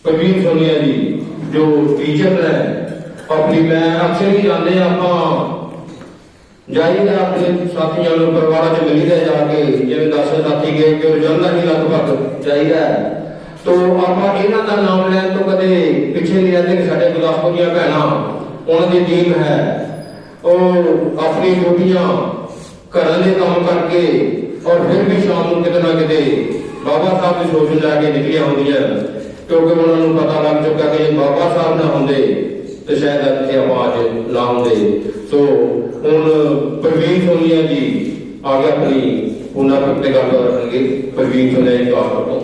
प्रवीण सोनिया जी जो टीचर है अपनी, मैं अक्सर ही जाते आप जाइए अपने साथियों परिवार च मिलीदा जाके, जिवें 10 साथी गए कि रोजाना ही लगभग जाइए, तो आप इन्हों का नाम लैन तो कदे पिछे नहीं रहते कि साढ़े गुरदासपुर दी भैणां उन्होंने टीम है और अपनी ड्यूटियां घर के काम करके और फिर भी शाम को किते ना किते बाबा साहब की सोच लैके निकलिया होंदियां, क्योंकि उन्होंने पता लग चुका कि बाबा साहब ना होंदे तो शायद इतने आवाज ना होंदे। सो हुण प्रवीण सोनिया जी आगे अपनी उन्होंने अपने गल रखेंगे। प्रवीण सोनिया जी बात करो।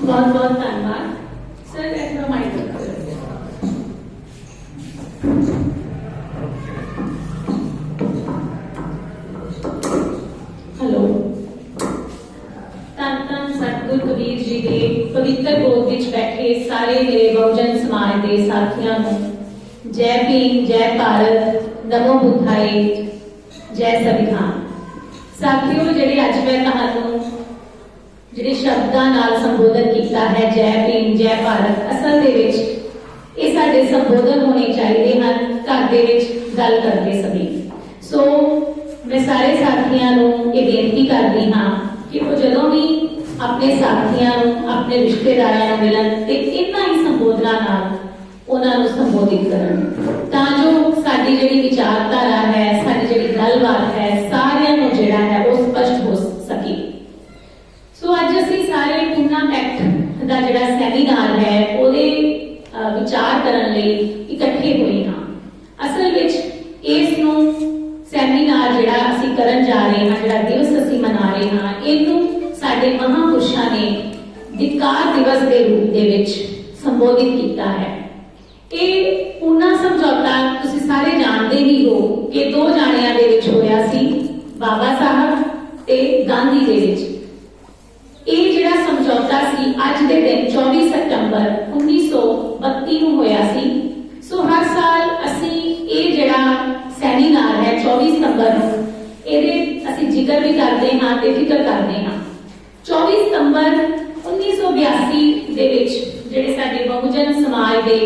बहुत बहुत धन्यवाद सर। ऐसा माइक हेलो। धन धन सतगुरु कबीर जी के पवित्र गोद विच बैठे सारे मेरे बहुजन समाज के साथियों को जय भीम, जय भारत, नमो बुद्धाय, जय संविधान। साथियों, जिहड़े अज मैं तुहानूं जिहड़े शब्दां नाल संबोधन किया है जय भीम, जय भारत, असल दे विच ये साडे संबोधन होने चाहिए हैं घर दे विच गल करते समय। सो मैं सारे साथियों को ये बेनती करती हाँ कि वो जदों भी अपने साथियों अपने रिश्तेदारों मिलन तो इन्हां ही संबोधना नाल उन्होंने संबोधित करन, तां जो साडी जिहड़ी विचारधारा है, साडी जिहड़ी गलबात है, सारियां नूं जिहड़ा है वो स्पष्ट हो सके। सो अज असीं सारे पूना पैक्ट दा जिहड़ा सैमीनार है उहदे विचार करन लई इकट्ठे होए हां। असल विच इस नूं सैमीनार जिहड़ा असीं करन जा रहे हां, जिहड़ा दिवस असीं मना रहे हां, इहनूं साडे महापुरुषां ने धिक्कार दिवस के रूप दे विच संबोधित किया है। ये पूना समझौता तुसीं सारे जानते ही हो कि 2 जाणियां दे विच होया सी, बाबा साहब ते गांधी दे विच। ਇਹ ਜਿਹੜਾ ਸਮਝੌਤਾ ਸੀ ਅੱਜ ਦੇ ਦਿਨ 24 ਸਤੰਬਰ 1932 ਨੂੰ ਹੋਇਆ ਸੀ। ਸੋ ਹਰ ਸਾਲ ਅਸੀਂ ਇਹ ਜਿਹੜਾ ਸੈਮੀਨਾਰ ਹੈ 24 ਸਤੰਬਰ ਨੂੰ ਇਹਦੇ ਅਸੀਂ ਜ਼ਿਕਰ ਵੀ ਕਰਦੇ ਹਾਂ ਤੇ ਫਿਕਰ ਕਰਦੇ ਹਾਂ। 24 ਸਤੰਬਰ 1982 ਦੇ ਵਿੱਚ ਜਿਹੜੇ ਸਾਡੇ ਬਹੁਜਨ ਸਮਾਜ ਦੇ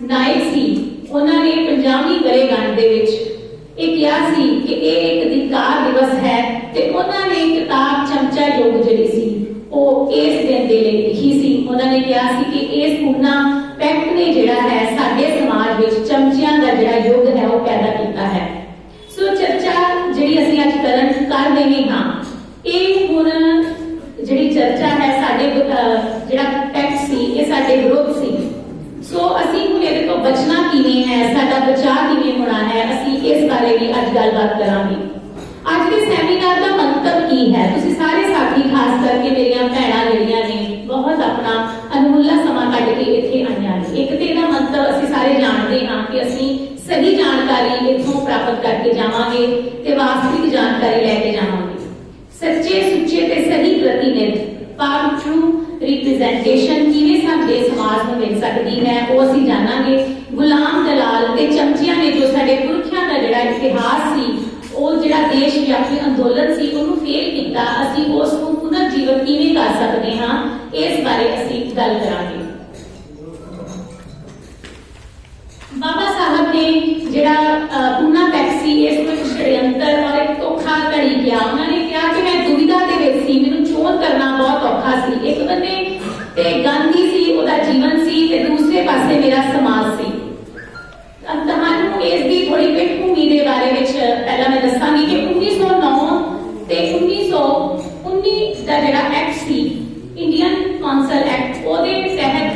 ਨਾਇਕ ਸੀ ਉਹਨਾਂ ਨੇ 50ਵੀਂ ਵਰ੍ਹੇਗੰਢ ਦੇ ਵਿੱਚ ਇਹ ਕਿਹਾ ਸੀ ਕਿ ਇਹ ਇੱਕ धिक्कार दिवस है ਤੇ ਉਹਨਾਂ ਨੇ ਕਿਤਾਬ ਚਮਚਾ ਯੁੱਗ ਜਿਹੜੀ ਸੀ ਉਹ ਇਸ ਦਿਨ ਦੇ ਲਈ ਲਿਖੀ ਸੀ। ਉਹਨਾਂ ਨੇ ਕਿਹਾ ਸੀ ਕਿ ਇਸ ਪੂਨਾ ਪੈਕਟ ਨੇ ਜਿਹੜਾ ਹੈ ਸਾਡੇ ਸਮਾਜ ਵਿੱਚ ਚਮਚਿਆਂ ਦਾ ਜਿਹੜਾ ਯੁੱਗ ਹੈ ਉਹ ਪੈਦਾ ਕੀਤਾ ਹੈ। ਸੋ ਚਰਚਾ ਜਿਹੜੀ ਅਸੀਂ ਅੱਜ ਕਰ ਰਹੇ ਹਾਂ ਇਹ ਹੁਣ ਜਿਹੜੀ ਚਰਚਾ ਹੈ ਸਾਡੇ ਜਿਹੜਾ ਪੈਕਟ ਸੀ ਇਹ ਸਾਡੇ ਵਿਰੁੱਧ ਸੀ। ਸੋ ਅਸੀਂ ਹੁਣ ਇਹਦੇ ਤੋਂ ਬਚਣਾ ਕਿਵੇਂ ਹੈ, ਸਾਡਾ ਬਚਾਅ ਕਿਵੇਂ ਹੋਣਾ ਹੈ, ਅਸੀਂ ਇਸ ਬਾਰੇ ਵੀ ਅੱਜ ਗੱਲਬਾਤ ਕਰਾਂਗੇ। ਅੱਜ ਦੇ ਸੈਮੀਨਾਰ ਦਾ ਮੰਤਵ ਕੀ ਹੈ? ਤੁਸੀਂ ਸਾਰੇ ਸਾਥੀ ਖਾਸ ਕਰਕੇ ਮੇਰੀਆਂ ਭੈਣਾਂ ਜਿਹੜੀਆਂ ਨੇ ਬਹੁਤ ਆਪਣਾ ਅਨਮੁੱਲਾ ਸਮਾਂ ਕੱਢ ਕੇ ਇੱਥੇ ਆਈਆਂ ਨੇ। ਇੱਕ ਤੇ ਇਹਦਾ ਮੰਤਵ ਅਸੀਂ ਸਾਰੇ ਜਾਣਦੇ ਹਾਂ ਕਿ ਅਸੀਂ ਸਹੀ ਜਾਣਕਾਰੀ ਇੱਥੋਂ ਪ੍ਰਾਪਤ ਕਰਕੇ ਜਾਵਾਂਗੇ ਤੇ ਵਾਸਤਵਿਕ ਜਾਣਕਾਰੀ ਲੈ ਕੇ ਜਾਵਾਂਗੇ। ਸੱਚੇ ਸੁੱਚੇ ਤੇ ਸਹੀ ਪ੍ਰਤੀਨਿਧ ਭਾਵ ਟਰੂ रिप्रेजेंटेशन किवें साडे समाज नूं मिल सकदी है वो असीं जाणांगे। गुलाम दलाल ते चमचियां ने जो साडे पुरखियां दा जिहड़ा इतिहास सी वो जिहड़ा देश व्यापी अंदोलन सी उहनूं फेल कीता, असीं उस नूं पुनर जीवन किवें कर सकदे हां इस बारे असीं गल करांगे। बाबा साहब ने जिहड़ा पूना पैक्ट सी इस विच षड्यंत्र और एक धोखा घड़ी गया। उन्होंने कहा कि मैं दुविधा दे विच सी, मैनूं चोन करना बहुत औखा सी। एक बंदे ते गांधी सी, उहदा जीवन सी ते दूसरे पासे मेरा समाज सी। तुहानूं इस दी थोड़ी पिठभूमि दे बारे विच पहला मैं दसांगी कि 1909 ते 1919 दा जिहड़ा एक्ट सी इंडियन कौंसल एक्ट ਉਹਦੇ तहत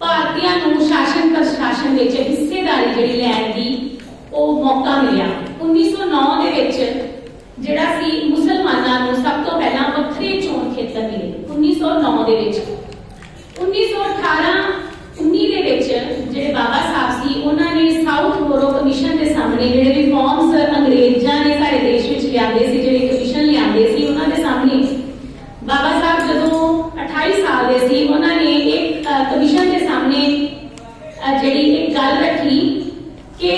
ਭਾਰਤੀਆਂ ਨੂੰ शासन प्रशासन ਵਿੱਚ ਹਿੱਸੇਦਾਰੀ ਜਿਹੜੀ ਲੈਣ ਦੀ ਉਹ ਮੌਕਾ ਮਿਲਿਆ। 1909 ਦੇ ਵਿੱਚ ਜਿਹੜਾ ਸੀ ਮੁਸਲਮਾਨਾਂ ਨੂੰ ਸਭ ਤੋਂ ਪਹਿਲਾਂ ਵੱਖਰੇ ਚੋਣ ਖੇਤਰ ਮਿਲੇ। 1909 ਦੇ ਵਿੱਚ 1918 19 ਦੇ ਵਿੱਚ ਜਿਹੜੇ ਬਾਬਾ ਸਾਹਿਬ ਸੀ ਉਹਨਾਂ ਨੇ ਸਾਊਥ ਮੋਰੋ ਕਮਿਸ਼ਨ ਦੇ ਸਾਹਮਣੇ ਜਿਹੜੇ ਰਿਫਾਰਮਸ ਅੰਗਰੇਜ਼ਾਂ ਨੇ ਸਾਡੇ ਦੇਸ਼ ਵਿੱਚ ਲਿਆਂਦੇ ਸੀ, ਜਿਹੜੇ ਕਮਿਸ਼ਨ ਲਿਆਂਦੇ ਸੀ ਉਹਨਾਂ ਦੇ ਸਾਹਮਣੇ बाबा साहब जो 28 साल के सी उन्होंने एक कमीशन के सामने जी एक गल रखी कि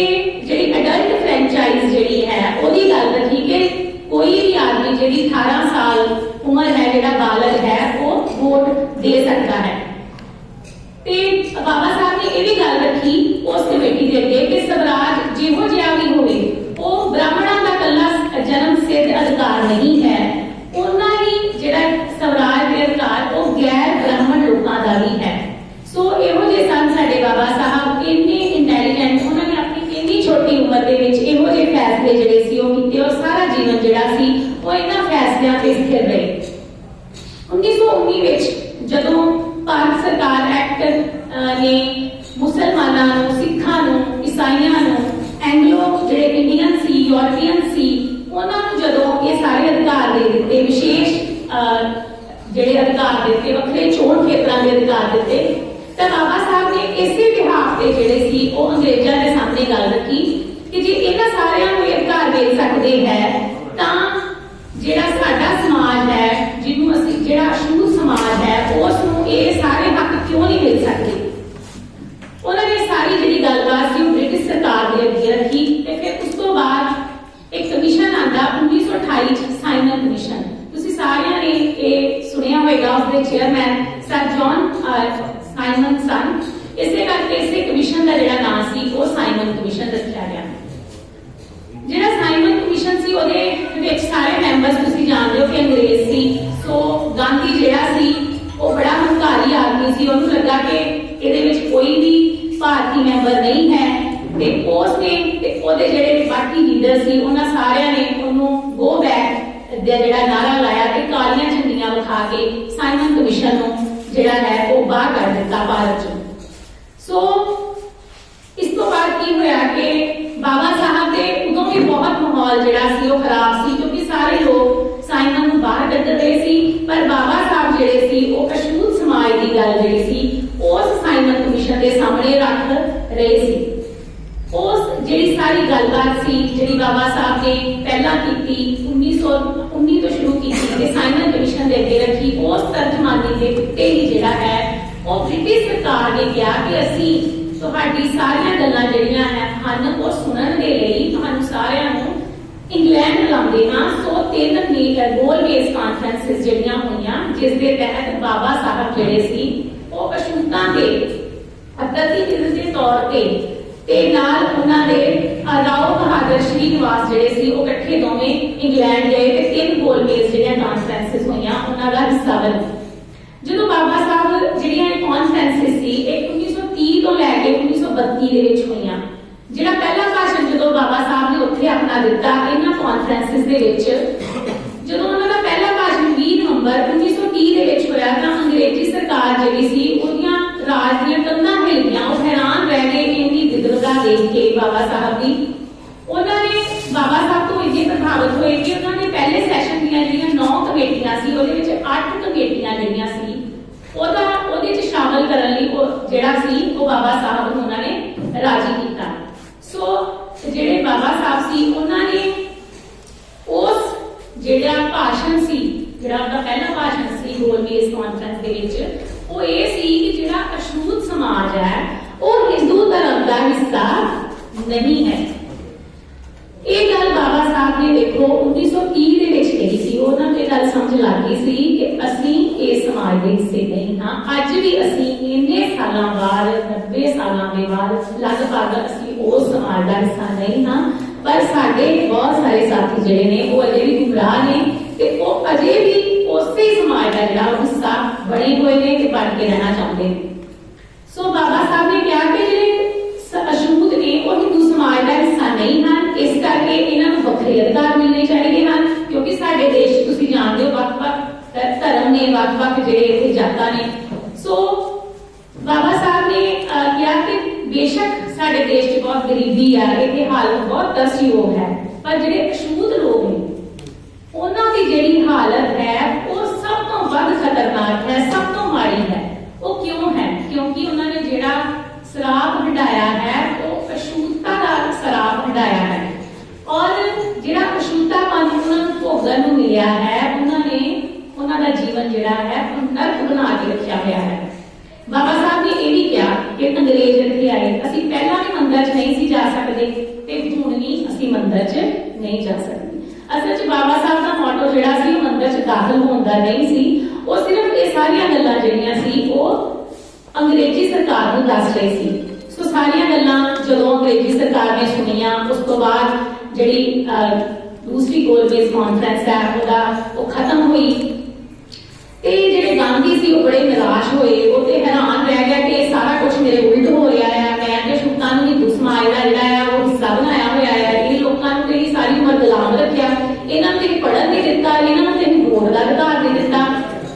जी अडल्ट कोई भी आदमी जिहदी 18 साल उम्र है, जिहड़ा बालग है, वो वोट दे सकता है। ते बाबा साहब ने यह भी गल रखी उस कमेटी के अगे कि स्वराज जिहो जिहा भी होवे वो ब्राह्मणों का कल्ला जन्म सिद्ध अधिकार नहीं है, उन्ना ही जिहड़ा स्वराज के अधिकार वो गैर ब्राह्मण लोगों का भी है। सो इहो जे सन साडे बाबा साहब, इन्ने इंटैलीजेंट, उन्होंने अपनी इन्नी छोटी उम्र दे विच इहो जे फैसले जिहड़े सी वो कीते और सारा जीवन जिहड़ा सी वो इन्हां फैसलियां ते स्थिर रहे। 1919 विच जदों भारत सरकार एक्ट ने मुसलमानां नूं, सिखां नूं, ईसाइयां नूं, एंग्लो जिहड़े इंडियन सी, यूरोपीयन सी, उन्हां नूं जदों ये सारे अधिकार दे दिते, विशेष जिहड़े अधिकार दिते, वखरे चोण खेतरां दे अधिकार दिते, तो बाबा साहब ने इसे बिहाफ ते जिहड़े सी वो अंग्रेजां दे सामने गल रखी कि जे इन्हां सारियां नूं अधिकार दे सकदे है तां जिहड़ा साडा समाज है, जिन्हों असीं जिहड़ा अछूत समाज है, उस नूं ये सारे हक क्यों नहीं मिल सकते। उन्होंने सारी जिहड़ी गलबात सी ब्रिटिश सरकार दे अगे रखी ते फिर उस तो बाद एक कमीशन आंदा 1928 साइमन कमीशन। तुसीं सारियां ने ये सुनिया होगा, उसके चेयरमैन सर जॉन साइमन सन, इसे करके इसे कमीशन का जिहड़ा नाम सी वो साइमन कमीशन रखा गया। जिहड़ा साइमन कमीशन सी ਉਹਦੇ ਵਿੱਚ ਸਾਰੇ ਮੈਂਬਰਸ ਤੁਸੀਂ ਜਾਣਦੇ ਹੋ ਕਿ ਅੰਗਰੇਜ਼ ਸੀ। ਸੋ ਗਾਂਧੀ ਜਿਹੜਾ ਸੀ ਉਹ ਬੜਾ ਹੰਕਾਰੀ ਆਦਮੀ ਸੀ, ਉਹਨੂੰ ਲੱਗਾ ਕਿ ਇਹਦੇ ਵਿੱਚ ਕੋਈ ਵੀ ਭਾਰਤੀ ਮੈਂਬਰ ਨਹੀਂ ਹੈ ਤੇ ਉਸ ਨੇ ਤੇ ਉਹਦੇ ਜਿਹੜੇ ਬਾਕੀ ਲੀਡਰ ਸੀ ਉਹਨਾਂ ਸਾਰਿਆਂ ਨੇ ਉਹਨੂੰ ਗੋ ਬੈਕ ਦਾ ਜਿਹੜਾ ਨਾਰਾ ਲਾਇਆ ਤੇ ਕਾਲੀਆਂ ਝੰਡੀਆਂ ਵਿਖਾ ਕੇ ਸਾਈਮਨ ਕਮਿਸ਼ਨ ਨੂੰ ਜਿਹੜਾ ਹੈ ਉਹ ਬਾਹਰ ਕੱਢ ਦਿੱਤਾ ਭਾਰਤ ਚੋਂ। ਸੋ ਇਸ ਤੋਂ ਬਾਅਦ ਕੀ ਹੋਇਆ ਕਿ बाबा साहब के उदों भी बहुत माहौल जिहड़ा सी वो खराब सी, क्योंकि सारे लोग साइमन नूं बाहर कढ रहे सी, पर बाबा साहब जिहड़े सी वो अछूत समाज की गल जिहड़ी सी उस साइमन कमीशन के सामने रख रहे सी। उस जिहड़ी सारी गलबात सी जिहड़ी बाबा साहब ने पहला कीती 1919 तो शुरू की ते साइमन कमीशन के अगे रखी, उस तर्जमानी के उत्ते ही जिहड़ा है वो ब्रिटिश सरकार ने कहा कि असीं ਤੁਹਾਡੀ ਸਾਰੀਆਂ ਗੱਲਾਂ ਜਿਹੜੀਆਂ ਹਨ ਉਹ ਸੁਣਨ ਦੇ ਲਈ ਤੁਹਾਨੂੰ ਸਾਰਿਆਂ ਨੂੰ ਇੰਗਲੈਂਡ ਬੁਲਾਉਂਦੇ ਹਾਂ। ਸੋ 3 ਗੋਲ ਬੇਸ ਕਾਨਫਰੰਸਿਸ ਜਿਹੜੀਆਂ ਹੋਈਆਂ ਜਿਸ ਦੇ ਤਹਿਤ ਬਾਬਾ ਸਾਹਿਬ ਜਿਹੜੇ ਸੀ ਉਹ ਅਛੂਤਾਂ ਦੇ ਪ੍ਰਤੀਨਿਧ ਦੇ ਤੌਰ ਤੇ ਨਾਲ ਉਹਨਾਂ ਦੇ ਰਾਓ ਬਹਾਦਰ ਸ਼੍ਰੀਨਿਵਾਸ ਜਿਹੜੇ ਸੀ ਉਹ ਇਕੱਠੇ ਦੋਵੇਂ ਇੰਗਲੈਂਡ ਗਏ ਤੇ 3 ਗੋਲ ਬੇਸ ਜਿਹੜੀਆਂ ਕਾਨਫਰੰਸਿਸ ਹੋਈਆਂ ਉਹਨਾਂ ਦਾ ਹਿੱਸਾ ਬਣੇ। ਜਦੋਂ ਬਾਬਾ ਸਾਹਿਬ ਜਿਹੜੀਆਂ ਇਹ ਕਾਨਫਰੰਸਿਸ ਸੀ ਇਹ 1930 ਤੋਂ ਲੈ ਕੇ 1932 ਦੇ ਵਿੱਚ ਹੋਈਆਂ। ਜਿਹੜਾ ਪਹਿਲਾ ਭਾਸ਼ਣ ਜਦੋਂ ਬਾਬਾ ਸਾਹਿਬ ਨੇ ਉੱਥੇ ਆਪਣਾ ਦਿੱਤਾ ਇਹਨਾਂ ਕਾਨਫਰੰਸਿਸ ਦੇ ਵਿੱਚ, ਜਦੋਂ ਉਹਨਾਂ ਦਾ ਪਹਿਲਾ ਭਾਸ਼ਣ 20 ਨਵੰਬਰ 1930 ਦੇ ਵਿੱਚ ਹੋਇਆ ਤਾਂ ਅੰਗਰੇਜ਼ੀ ਸਰਕਾਰ ਜਿਹੜੀ ਸੀ ਉਹਦੀਆਂ ਰਾਜ ਦੀਆਂ ਕੰਧਾਂ ਹਿੱਲ ਗਈਆਂ, ਉਹ ਹੈਰਾਨ ਰਹਿ ਗਏ ਕਿ ਇੰਨੀ ਵਿਦਵਤਾ ਦੇਖ ਕੇ ਬਾਬਾ ਸਾਹਿਬ ਦੀ। ਉਹਨਾਂ ਨੇ ਬਾਬਾ ਸਾਹਿਬ ਤੋਂ ਇੰਨੇ ਪ੍ਰਭਾਵਿਤ ਹੋਏ ਕਿ ਉਹਨਾਂ ਨੇ ਪਹਿਲੇ ਸੈਸ਼ਨ ਦੀਆਂ ਜਿਹੜੀਆਂ 9 ਕਮੇਟੀਆਂ ਸੀ ਉਹਦੇ ਵਿੱਚ 8 ਕਮੇਟੀਆਂ ਜਿਹੜੀਆਂ ਸੀ ਉਹਦੇ ਚ ਸ਼ਾਮਲ ਕਰਨ ਲਈ ਉਹ ਜਿਹੜਾ ਸੀ ਉਹ ਬਾਬਾ ਸਾਹਿਬ ਨੂੰ ਉਹਨਾਂ ਨੇ ਰਾਜੀ ਕੀਤਾ। ਸੋ ਜਿਹੜੇ ਬਾਬਾ ਸਾਹਿਬ ਸੀ ਉਹਨਾਂ ਨੇ ਉਸ ਜਿਹੜਾ ਭਾਸ਼ਣ ਸੀ, ਜਿਹੜਾ ਉਹਦਾ ਪਹਿਲਾ ਭਾਸ਼ਣ ਸੀ ਗੋਲ ਬੇਸ ਕਾਨਫਰੰਸ ਦੇ ਵਿੱਚ, ਉਹ ਇਹ ਸੀ ਕਿ ਜਿਹੜਾ ਅਛੂਤ ਸਮਾਜ ਹੈ ਉਹ ਹਿੰਦੂ ਧਰਮ ਦਾ ਹਿੱਸਾ ਨਹੀਂ ਹੈ। ਇਹ ਗੱਲ ਬਾਬਾ ਸਾਹਿਬ ਨੇ ਦੇਖੋ 1930 ਦੇ ਵਿੱਚ ਕਹੀ ਸੀ। ਉਹਨਾਂ ਨੂੰ ਇਹ ਗੱਲ ਸਮਝ ਲੱਗ ਗਈ ਸੀ ਕਿ ਅਸੀਂ ਇਸ ਸਮਾਜ ਦੇ ਹਿੱਸੇ ਨਹੀਂ ਹਾਂ। ਅੱਜ ਵੀ ਅਸੀਂ ਇੰਨੇ ਸਾਲਾਂ ਬਾਅਦ 90 ਸਾਲਾਂ ਦੇ ਬਾਅਦ ਲਗਭਗ ਅਸੀਂ ਉਸ ਸਮਾਜ ਦਾ ਹਿੱਸਾ ਨਹੀਂ ਹਾਂ, ਪਰ ਸਾਡੇ ਬਹੁਤ ਸਾਰੇ ਸਾਥੀ ਜਿਹੜੇ ਨੇ ਉਹ ਅਜੇ ਵੀ ਗੁੰਮਰਾਹ ਨੇ ਤੇ ਉਹ ਅਜੇ ਵੀ ਉਸੇ ਸਮਾਜ ਦਾ ਜਿਹੜਾ ਹਿੱਸਾ ਬਣੇ ਹੋਏ ਨੇ ਤੇ ਬਣ ਕੇ ਰਹਿਣਾ ਚਾਹੁੰਦੇ ਨੇ। ਸੋ ਬਾਬਾ ਸਾਹਿਬ ਨੇ ਕਿਹਾ ਕਿ ਜਿਹੜੇ ਅਛੂਤ ਨੇ ਉਹ ਹਿੰਦੂ ਸਮਾਜ ਦਾ ਹਿੱਸਾ ਨਹੀਂ ਹਨ, ਇਸ ਕਰਕੇ ਇਹਨਾਂ ਨੂੰ ਵੱਖਰੇ ਅਧਿਕਾਰ ਮਿਲਣੇ ਚਾਹੀਦੇ ਹਨ, ਕਿਉਂਕਿ ਸਾਡੇ ਦੇਸ਼ ਤੁਸੀਂ ਜਾਣਦੇ ਹੋ ਵੱਖ-ਵੱਖ ਧਰਮ ਨੇ, ਵੱਖ-ਵੱਖ ਜਿਹੜੇ ਇੱਥੇ ਜਾਤਾਂ ਨੇ। ਸੋ ਬਾਬਾ ਸਾਹਿਬ ਨੇ ਕਿਹਾ ਕਿ ਬੇਸ਼ੱਕ ਸਾਡੇ ਦੇਸ਼ 'ਚ ਬਹੁਤ ਗਰੀਬੀ ਆ, ਇਹਦੇ ਹਾਲਤ ਬਹੁਤ ਤਰਸਯੋਗ ਹੈ, ਪਰ ਜਿਹੜੇ ਅਛੂਤ ਲੋਕ ਨੇ ਉਹਨਾਂ ਦੀ ਜਿਹੜੀ ਹਾਲਤ ਹੈ ਉਹ ਸਭ ਤੋਂ ਵੱਧ ਖਤਰਨਾਕ ਹੈ, ਸਭ ਤੋਂ ਮਾੜੀ ਹੈ। ਉਹ ਕਿਉਂ ਹੈ? ਕਿਉਂਕਿ ਉਹਨਾਂ ਨੇ ਜਿਹੜਾ शराब हटाया है वो अछूतता का शराब हटाया है, और जिहड़ा अछूतापन उन्होंने भोगन नूं मिलिया है उन्होंने उन्होंने जीवन जिहड़ा है नरक बना के रखा हुआ है। बाबा साहब ने यह भी कहा कि अंग्रेज इत्थे आए, असीं पहला भी मंदिर च नहीं सी जा सकते ते हुण भी असीं मंदिर च नहीं जा सकते। ਅਸਲ 'ਚ ਬਾਬਾ ਸਾਹਿਬ ਦਾ ਮੋਟੋ ਜਿਹੜਾ ਸੀ ਉਹ ਮੰਦਰ 'ਚ ਦਾਖਲ ਹੋਣ ਦਾ ਨਹੀਂ ਸੀ, ਉਹ ਸਿਰਫ ਇਹ ਸਾਰੀਆਂ ਗੱਲਾਂ ਜਿਹੜੀਆਂ ਸੀ ਉਹ ਅੰਗਰੇਜ਼ੀ ਸਰਕਾਰ ਨੂੰ ਦੱਸ ਰਹੇ ਸੀ। ਸੋ ਸਾਰੀਆਂ ਗੱਲਾਂ ਜਦੋਂ ਅੰਗਰੇਜ਼ੀ ਸਰਕਾਰ ਨੇ ਸੁਣੀਆਂ, ਉਸ ਤੋਂ ਬਾਅਦ ਜਿਹੜੀ ਦੂਸਰੀ ਗੋਲਮੇਜ਼ ਕਾਨਫਰੰਸ ਹੈ ਉਹ ਖਤਮ ਹੋਈ ਤੇ ਜਿਹੜੇ ਗਾਂਧੀ ਸੀ ਉਹ ਬੜੇ ਨਿਰਾਸ਼ ਹੋਏ। ਉਹ ਤੇ ਹੈਰਾਨ ਰਹਿ ਗਿਆ ਕਿ ਇਹ ਸਾਰਾ ਕੁਝ ਮੇਰੇ ਉਲਟ ਹੋ ਰਿਹਾ ਹੈ। ਮੈਂ ਤੇ ਸ਼ੁਕਾਂ ਨੂੰ ਹਿੰਦੂ ਸਮਾਜ ਦਾ ਜਿਹੜਾ ਹੈ ਉਹ ਹਿੱਸਾ ਬਣਾਇਆ ਹੋਇਆ ਹੈ। ਇਹ ਲੋਕਾਂ ਨੂੰ ਤੇ ਸਾਰੀ ਉਮਰ ਗੁਲਾਮ ਰੱਖਿਆ, ਇਹਨਾਂ ਨੂੰ ਤੇ ਪੜ੍ਹਨ ਨਹੀਂ ਦਿੱਤਾ, ਇਹਨਾਂ ਨੂੰ ਤੇ ਵੋਟ ਦਾ ਅਧਿਕਾਰ ਨਹੀਂ ਦਿੱਤਾ,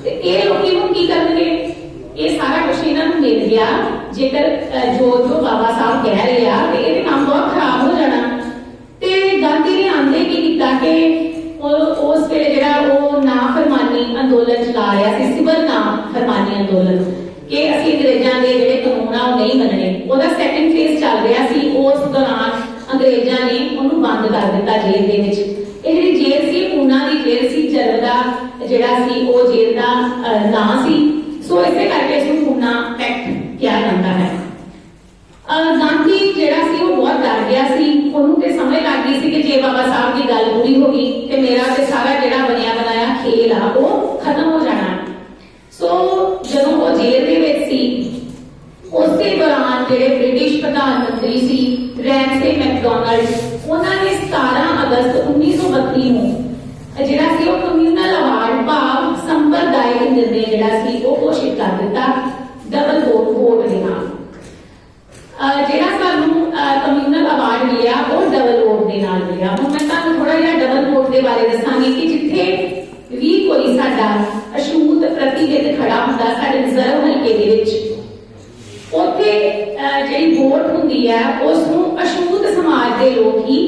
ਤੇ ਇਹ ਲੋਕੀ ਹੁਣ ਕੀ ਕਰਨਗੇ? ਇਹ ਸਾਰਾ ਕੁਝ ਇਹਨਾਂ ਨੂੰ ਮਿਲ ਗਿਆ। ਜੇਕਰ ਜੋ ਬਾਬਾ ਸਾਹਿਬ ਕਹਿ ਰਹੇ ਆ ਤੇ ਇਹਦੇ ਕੰਮ ਬਹੁਤ ਖਰਾਬ ਹੋ ਜਾਣਾ। ਤੇ ਗਾਂਧੀ ਨੇ ਆਂਦੇ ਕੀ ਕੀਤਾ ਕਿ ਉਸ ਵੇਲੇ ਜਿਹੜਾ ਉਹ ਨਾਫਰਮਾਨੀ ਅੰਦੋਲਨ ਚਲਾ ਰਿਹਾ ਸੀ, ਸਿਵਲ ਨਾਫਰਮਾਨੀ ਅੰਦੋਲਨ, ਕਿ ਅਸੀਂ ਅੰਗਰੇਜ਼ਾਂ ਦੇ ਜਿਹੜੇ ਕਾਨੂੰਨ ਆ ਉਹ ਨਹੀਂ ਮੰਨਣੇ। ਉਹਦਾ ਸੈਕੰਡ ਫੇਜ਼ ਚੱਲ ਰਿਹਾ ਸੀ। ਉਸ ਦੌਰਾਨ ਅੰਗਰੇਜ਼ਾਂ ਨੇ ਉਹਨੂੰ ਬੰਦ ਕਰ ਦਿੱਤਾ ਜੇਲ੍ਹ ਦੇ ਵਿੱਚ। ਇਹ ਜਿਹੜੀ ਜੇਲ੍ਹ ਸੀ ਪੂਨਾ ਦੀ ਜੇਲ੍ਹ ਸੀ, ਜਰਦਾ ਜਿਹੜਾ ਸੀ ਉਹ ਜੇਲ੍ਹ ਦਾ ਨਾਂ ਸੀ। ਸੋ ਇਸੇ ਕਰਕੇ ਇਸ ਨੂੰ ਪੂਨਾ ਐਕਟ ਕਿਹਾ ਜਾਂਦਾ ਹੈ। ਗਾਂਧੀ ਜਿਹੜਾ ਸੀ ਉਹ ਬਹੁਤ ਡਰ ਗਿਆ ਸੀ। ਉਹਨੂੰ ਤੇ ਸਮਝ ਲੱਗ ਗਈ ਸੀ ਕਿ ਜੇ ਬਾਬਾ ਸਾਹਿਬ ਦੀ ਗੱਲ ਪੂਰੀ ਹੋ ਗਈ ਤੇ ਮੇਰਾ ਤੇ ਸਾਰਾ ਜਿਹੜਾ ਬਣਿਆ ਬਣਾਇਆ ਖੇਲ ਆ ਉਹ ਖਤਮ ਹੋ ਜਾਣਾ। ਸੋ ਜਦੋਂ ਉਹ ਜੇਲ੍ਹ ਦੇ ਵਿੱਚ ਸੀ, ਉਸੇ ਦੌਰਾਨ ਜਿਹੜੇ ਬ੍ਰਿਟਿਸ਼ ਪ੍ਰਧਾਨ ਮੰਤਰੀ ਸੀ ਰੈਮਸੇ ਮੈਕਡੋਨਲਡ, ਉਹਨਾਂ ਨੇ 17 ਅਗਸਤ 1932 ਨੂੰ ਜਿਹੜਾ ਸੀ ਉਹ ਕਮਿਊਨਲ ਅਵਾਰਡ ਭਾਵ ਸੰਪਰਦਾਇਕ ਨਿਰਣੇ ਜਿਹੜਾ ਸੀ ਉਹ ਘੋਸ਼ਿਤ ਕਰ ਦਿੱਤਾ ਡਬਲ ਵੋਟ ਦੇ ਨਾਲ। ਜਿਹੜਾ ਸਾਨੂੰ ਕਮਿਊਨਲ ਅਵਾਰਡ ਮਿਲਿਆ ਉਹ ਡਬਲ ਵੋਟ ਦੇ ਨਾਲ ਮਿਲਿਆ। ਹੁਣ ਮੈਂ ਤੁਹਾਨੂੰ ਥੋੜਾ ਜਿਹਾ ਡਬਲ ਵੋਟ ਦੇ ਬਾਰੇ ਦੱਸਾਂਗੀ ਕਿ ਜਿੱਥੇ ਵੀ ਕੋਈ ਸਾਡਾ ਅਛੂਤ ਪ੍ਰਤੀਨਿਧ ਖੜਾ ਹੁੰਦਾ ਸਾਡੇ ਰਿਜ਼ਰਵ ਹਲਕੇ ਦੇ ਵਿੱਚ, ਉੱਥੇ ਜਿਹੜੀ ਵੋਟ ਹੁੰਦੀ ਹੈ ਉਸ ਨੂੰ ਅਛੂਤ ਸਮਾਜ ਦੇ ਲੋਕ ਹੀ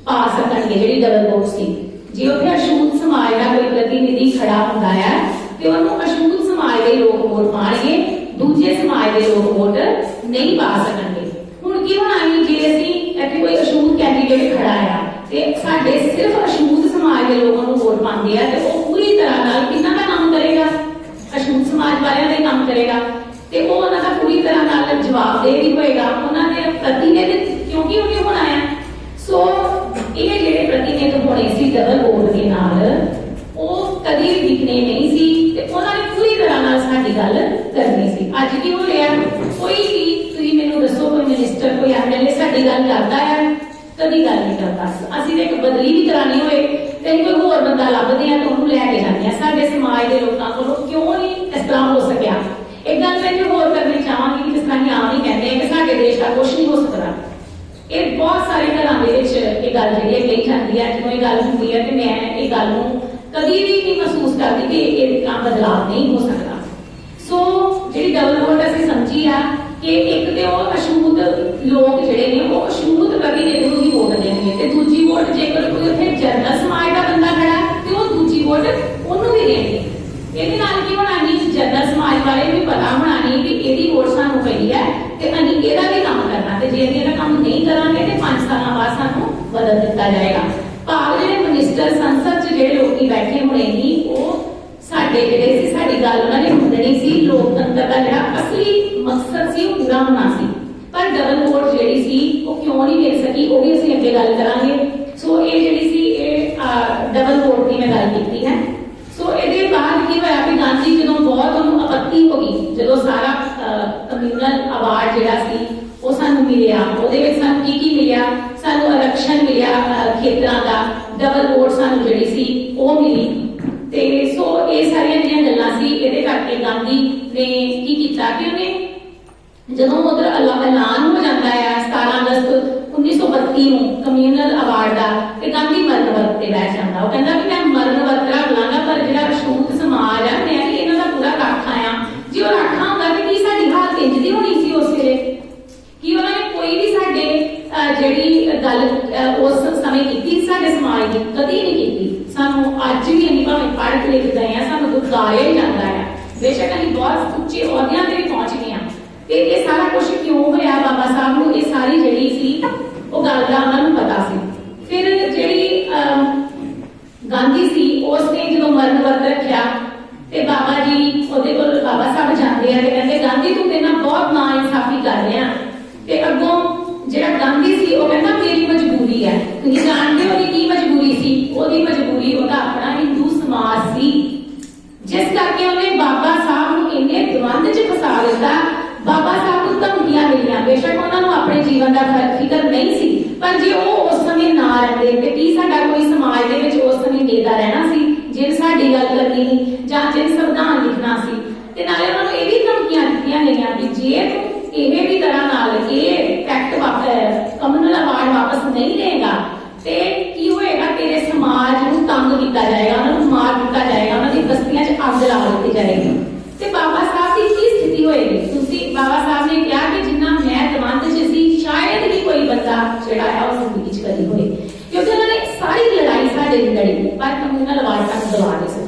ਪਾ ਸਕਣਗੇ। ਜਿਹੜੀ ਡਬਲ ਵੋਟ ਸੀ, ਜੇ ਉੱਥੇ ਅਛੂਤ ਸਮਾਜ ਦਾ ਕੋਈ ਪ੍ਰਤੀਨਿਧੀ ਖੜਾ ਹੁੰਦਾ ਹੈ ਤੇ ਉਹਨੂੰ ਅਛੂਤ ਸਮਾਜ ਦੇ ਲੋਕ ਵੋਟ ਪਾਣਗੇ, ਦੂਜੇ ਸਮਾਜ ਦੇ ਲੋਕ ਵੋਟ ਨਹੀਂ ਪਾ ਸਕਣਗੇ। ਹੁਣ ਕੀ ਹੋਣਾ ਹੈ ਜੇ ਅਸੀਂ ਇੱਥੇ ਕੋਈ ਅਛੂਤ ਕੈਂਡੀਡੇਟ ਖੜਾ ਆ ਤੇ ਸਾਡੇ ਸਿਰਫ ਅਛੂਤ ਸਮਾਜ ਦੇ ਲੋਕਾਂ ਨੂੰ ਵੋਟ ਪਾਉਂਦੇ ਆ ਤੇ ਉਹ ਪੂਰੀ ਤਰ੍ਹਾਂ ਨਾਲ ਕਿਹਨਾਂ ਦਾ ਕੰਮ ਕਰੇਗਾ? ਅਛੂਤ ਸਮਾਜ ਵਾਲਿਆਂ ਦਾ ਹੀ ਕੰਮ ਕਰੇਗਾ ਤੇ ਉਹ ਉਹਨਾਂ ਦਾ ਪੂਰੀ ਤਰ੍ਹਾਂ ਨਾਲ ਜਵਾਬਦੇਹ ਵੀ ਹੋਏਗਾ। ਉਹਨਾਂ ਦੇ ਪ੍ਰਤੀਨਿਧ ਕਿਉਂਕਿ ਉਹਨੇ ਹੋਣਾ ਹੈ। ਸੋ ਇਹ ਜਿਹੜੇ ਪ੍ਰਤੀਨਿਧ ਹੋਣੇ ਸੀ ਡਬਲ ਵੋਟ ਦੇ ਨਾਲ, ਉਹ ਕਦੀ ਵੀ ਵਿਕਣੇ ਨਹੀਂ ਸੀ ਤੇ ਉਹਨਾਂ ਨੇ ਪੂਰੀ ਤਰ੍ਹਾਂ ਨਾਲ ਸਾਡੀ ਗੱਲ ਕਰਨੀ ਸੀ। ਅੱਜ ਕੀ ਹੋ ਰਿਹਾ? ਕੋਈ ਵੀ ਤੁਸੀਂ ਮੈਨੂੰ ਦੱਸੋ, ਕੋਈ ਮਿਨਿਸਟਰ ਕੋਈ ਐਮਐਲਏ ਸਾਡੀ ਗੱਲ ਕਰਦਾ ਹੈ? ਕਦੀ ਗੱਲ ਨਹੀਂ ਕਰਦਾ। ਅਸੀਂ ਤੇ ਇੱਕ ਬਦਲੀ ਵੀ ਕਰਾਣੀ ਹੋਏ ਤੇ ਕੋਈ ਹੋਰ ਬੰਦਾ ਲੱਭਦੇ ਆ ਤੇ ਉਹਨੂੰ ਲੈ ਕੇ ਜਾਂਦੇ ਆ। ਸਾਡੇ ਸਮਾਜ ਦੇ ਲੋਕਾਂ ਕੋਲੋਂ ਕਿਉਂ ਨਹੀਂ ਇਸ ਤਰ੍ਹਾਂ ਹੋ ਸਕਿਆ? ਇੱਕ ਗੱਲ ਮੈਂ ਹੋਰ ਕਰਨੀ ਚਾਹਾਂਗੀ ਕਿ ਜਿਸ ਤਰ੍ਹਾਂ ਕਿ ਆਮ ਹੀ ਕਹਿੰਦੇ ਆ ਕਿ ਸਾਡੇ ਦੇਸ਼ ਦਾ ਕੁਝ ਨਹੀਂ ਹੋ ਸਕਦਾ। ਇਹ ਬਹੁਤ ਸਾਰੇ ਘਰਾਂ ਦੇ ਵਿੱਚ ਇਹ ਗੱਲ ਜਿਹੜੀ ਹੈ ਕਹੀ ਜਾਂਦੀ ਹੈ। ਜਦੋਂ ਇਹ ਗੱਲ ਹੁੰਦੀ ਹੈ ਤੇ ਮੈਂ ਇਹ ਗੱਲ ਨੂੰ ਕਦੀ ਵੀ ਨਹੀਂ ਮਹਿਸੂਸ ਕਰਦੀ ਕਿ ਇਹ ਕੰਮ ਬਦਲਾਅ ਨਹੀਂ ਹੋ ਸਕਦਾ। ਸੋ ਜਿਹੜੀ ਡਬਲ ਵੋਟ ਅਸੀਂ ਸਮਝੀ ਆ ਕਿ ਇੱਕ ਤੇ ਉਹ ਅਛੂਤ ਲੋਕ ਜਿਹੜੇ ਨੇ ਉਹ ਅਛੂਤ ਪ੍ਰਤੀਨਿਧ ਨੂੰ ਹੀ ਵੋਟ ਦੇਣਗੇ ਤੇ ਦੂਜੀ ਵੋਟ ਜੇਕਰ ਕੋਈ ਉੱਥੇ ਜਨਰਲ ਸਮਾਜ ਦਾ ਬੰਦਾ ਖੜਾ ਤੇ ਉਹ ਦੂਜੀ ਵੋਟ ਉਹਨੂੰ ਵੀ ਦੇਣਗੇ। ਇਹਦੇ ਨਾਲ ਕੀ ਹੋਣਾ ਨਹੀਂ, ਜਨਰਲ ਸਮਾਜ ਵਾਲੇ ਨੂੰ ਪਤਾ ਹੋਣਾ ਨਹੀਂ ਕਿ ਇਹਦੀ ਵੋਟ ਸਾਨੂੰ ਪਈ ਹੈ ਤੇ ਅਸੀਂ ਇਹਦਾ ਵੀ ਕੰਮ ਕਰਨਾ, ਤੇ ਜੇ ਅਸੀਂ ਇਹਦਾ ਕੰਮ ਨਹੀਂ ਕਰਾਂਗੇ ਤੇ 5 ਸਾਲਾਂ ਬਾਅਦ ਸਾਨੂੰ ਬਦਲ ਦਿੱਤਾ ਜਾਏਗਾ। ਭਾਵ ਜਿਹੜੇ ਮਿਨਿਸਟਰ ਸੰਸਦ 'ਚ ਜਿਹੜੇ ਲੋਕੀ ਬੈਠੇ ਹੋਣੇ ਸੀ ਉਹ ਸਾਡੇ ਜਿਹੜੇ ਸੀ ਸਾਡੀ ਗੱਲ ਉਹਨਾਂ ਨੇ ਮੰਨਣੀ ਸੀ। ਲੋਕਤੰਤਰ ਦਾ ਜਿਹੜਾ ਅਸਲੀ ਮਕਸਦ ਸੀ ਉਹ ਪੂਰਾ ਹੋਣਾ ਸੀ। ਪਰ ਡਬਲ ਵੋਟ ਜਿਹੜੀ ਸੀ ਉਹ ਕਿਉਂ ਨਹੀਂ ਮਿਲ ਸਕੀ, ਉਹ ਵੀ ਅਸੀਂ ਅੱਗੇ ਗੱਲ ਕਰਾਂਗੇ। ਸੋ ਇਹ ਜਿਹੜੀ ਸੀ ਇਹ ਡਬਲ ਵੋਟ ਦੀ ਮੈਂ ਗੱਲ ਕੀਤੀ ਹੈ। ਸੋ ਇਹਦੇ ਬਾਅਦ ਕੀ ਹੋਇਆ ਕਿ ਗਾਂਧੀ ਜਦੋਂ ਬਹੁਤ ਉਹਨੂੰ ਆਪੱਤੀ ਹੋ ਗਈ, ਜਦੋਂ ਸਾਰਾ ਕਮਿਊਨਲ ਅਵਾਰਡ ਜਿਹੜਾ ਸੀ ਉਹ ਸਾਨੂੰ ਮਿਲਿਆ, ਉਹਦੇ ਵਿੱਚ ਸਾਨੂੰ ਕੀ ਮਿਲਿਆ? ਸਾਨੂੰ ਆਰਕਸ਼ਣ ਮਿਲਿਆ ਖੇਤਰਾਂ ਦਾ, ਡਬਲ ਵੋਟ ਸਾਨੂੰ ਜਿਹੜੀ ਸੀ ਉਹ ਮਿਲੀ। ਤੇ ਸੋ ਇਹ ਸਾਰੀਆਂ ਜਿਹੜੀਆਂ ਗੱਲਾਂ ਸੀ ਇਹਦੇ ਕਰਕੇ ਗਾਂਧੀ ਨੇ ਕੀ ਕੀਤਾ ਕਿ ਉਹਨੇ ਜਦੋਂ ਉਧਰ ਐਲਾਨ ਹੋ ਜਾਂਦਾ ਹੈ 17 ਅਗਸਤ 1932 ਨੂੰ ਕਮਿਊਨਲ ਅਵਾਰਡ ਦਾ, ਤੇ ਗਾਂਧੀ ਮਰਨ ਵਰਤ ਤੇ ਬੈਠ ਜਾਂਦਾ। ਉਹ ਕਹਿੰਦਾ ਕਿ ਮੈਂ ਮਰਨ ਵਰਤ ਰੱਖ ਲਾਂਗਾ ਪਰ ਜਿਹੜਾ ਅਛੂਤ ਸਮਾਜ ਆ ਮੈਂ ਵੀ ਇਹਨਾਂ ਦਾ ਪੂਰਾ ਰਾਖਾ ਆ। ਜੇ ਉਹ ਰਾਖਾ ਹੁੰਦਾ ਤੇ ਕੀ ਸਾਡੀ ਹਾਲਤ ਇੰਝ ਦੀ ਹੋਣੀ ਸੀ ਉਸ ਵੇਲੇ? ਕੀ ਉਹਨਾਂ ਨੇ ਕੋਈ ਵੀ ਸਾਡੇ ਜਿਹੜੀ ਗੱਲ ਉਸ ਸਮੇਂ ਕੀਤੀ ਸਾਡੇ ਸਮਾਜ ਦੀ? ਕਦੀ ਨਹੀਂ ਕੀਤੀ। ਸਾਨੂੰ ਅੱਜ ਵੀ ਅਸੀਂ ਭਾਵੇਂ ਪੜ੍ਹ ਲਿਖ ਗਏ ਆ, ਸਾਨੂੰ ਦੁਖਾਇਆ ਹੀ ਜਾਂਦਾ ਹੈ। ਬੇਸ਼ੱਕ ਅਸੀਂ ਬਹੁਤ ਉੱਚੇ ਅਹੁਦਿਆਂ ਤੇ ਵੀ ਪਹੁੰਚ ਗਏ ਆ ਤੇ ਇਹ ਸਾਰਾ ਕੁਝ ਕਿਉਂ ਹੋਇਆ? ਬਾਬਾ ਸਾਹਿਬ ਨੂੰ ਇਹ ਸਾਰੀ ਜਿਹੜੀ ਸੀ ਉਹ ਗੱਲ ਦਾ ਉਹਨਾਂ ਨੂੰ ਪਤਾ ਸੀ। ਫਿਰ ਜਿਹੜੀ ਗਾਂਧੀ ਸੀ ਉਸ ਨੇ ਜਦੋਂ ਮਰਨ ਵਰਤ ਰੱਖਿਆ ਤੇ ਬਾਬਾ ਜੀ ਉਹਦੇ ਕੋਲ ਬਾਬਾ ਸਾਹਿਬ ਜਾਂਦੇ ਆ ਤੇ ਕਹਿੰਦੇ ਗਾਂਧੀ ਤੂੰ ਤੇ ਨਾ ਬਹੁਤ ਨਾ ਇਨਸਾਫੀ ਕਰ ਰਿਹਾ। ਤੇ ਅੱਗੋਂ ਜਿਹੜਾ ਗਾਂਧੀ ਸੀ ਉਹ ਕਹਿੰਦਾ ਮੇਰੀ ਮਜਬੂਰੀ ਹੈ। ਤੁਸੀਂ ਜਾਣਦੇ ਹੋ ਕਿ ਕੀ ਮਜਬੂਰੀ ਸੀ? ਉਹਦੀ ਮਜਬੂਰੀ ਉਹਦਾ ਆਪਣਾ ਹਿੰਦੂ ਸਮਾਜ ਸੀ, ਜਿਸ ਕਰਕੇ ਉਹਨੇ ਬਾਬਾ ਸਾਹਿਬ ਨੂੰ ਇੰਨੇ ਦਵੰਦ 'ਚ ਫਸਾ ਦਿੱਤਾ। ਬਾਬਾ ਸਾਹਿਬ ਨੂੰ ਧਮਕੀਆਂ ਮਿਲੀਆਂ, ਬੇਸ਼ੱਕ ਉਹਨਾਂ ਨੂੰ ਆਪਣੇ ਜੀਵਨ ਦਾ ਫਿਕਰ ਨਹੀਂ ਸੀ, ਪਰ ਜੇ ਉਹ ਉਸ ਸਮੇਂ ਨਾ ਰਹਿੰਦੇ ਤੇ ਕੀ ਸਾਡਾ ਕੋਈ ਸਮਾਜ ਦੇ ਵਿੱਚ ਉਸ ਸਮੇਂ ਨੇਤਾ ਰਹਿਣਾ ਸੀ ਜਿਹਨੇ ਸਾਡੀ ਗੱਲ ਕਰਨੀ ਸੀ ਜਾਂ ਜਿਹਨੇ ਸੰਵਿਧਾਨ ਲਿਖਣਾ ਸੀ। ਤੇ ਨਾਲੇ ਉਹਨਾਂ ਨੂੰ ਇਹ ਵੀ ਧਮਕੀਆਂ ਦਿੱਤੀਆਂ ਗਈਆਂ ਕਿ ਜੇ ਤੂੰ ਇਹ ਵੀ ਤਰ੍ਹਾਂ ਨਾਲ ਇਹ ਫੈਕਟ ਕਮਿਊਨਲ ਅਵਾਰਡ ਵਾਪਸ ਨਹੀਂ ਦੇਗਾ ਤੇ ਕੀ ਹੋਏਗਾ, ਤੇਰੇ ਸਮਾਜ ਨੂੰ ਤੰਗ ਕੀਤਾ ਜਾਏਗਾ, ਉਹਨਾਂ ਨੂੰ ਮਾਰ ਦਿੱਤਾ ਜਾਏਗਾ, ਉਹਨਾਂ ਦੀ ਬਸਤੀਆਂ 'ਚ ਅੱਗ ਲਾ ਦਿੱਤੀ ਜਾਏਗੀ। ਤੇ ਬਾਬਾ ਸਾਹਿਬ ਦੀ ਕੀ ਸਥਿਤੀ ਹੋਏਗੀ? ਤੁਸੀਂ ਬਾਬਾ ਸਾਹਿਬ ਨੇ ਕਿਹਾ ਕਿ ਜਿੰਨਾ ਮੈਂ ਦਵੰਦ 'ਚ ਸੀ ਸ਼ਾਇਦ ਹੀ ਕੋਈ ਬੰਦਾ ਜਿਹੜਾ ਹੈ ਉਹ ਜ਼ਿੰਦਗੀ 'ਚ ਕਦੀ ਹੋਏ, ਕਿਉਂਕਿ ਉਹਨਾਂ ਨੇ ਸਾਰੀ ਲੜਾਈ ਸਾਡੇ ਲਈ ਲੜੀ ਪਰ ਕਮਿਊਨਲ ਅਵਾਰਡ ਤੱਕ ਦਵਾ ਨਹੀਂ ਸਕੇ।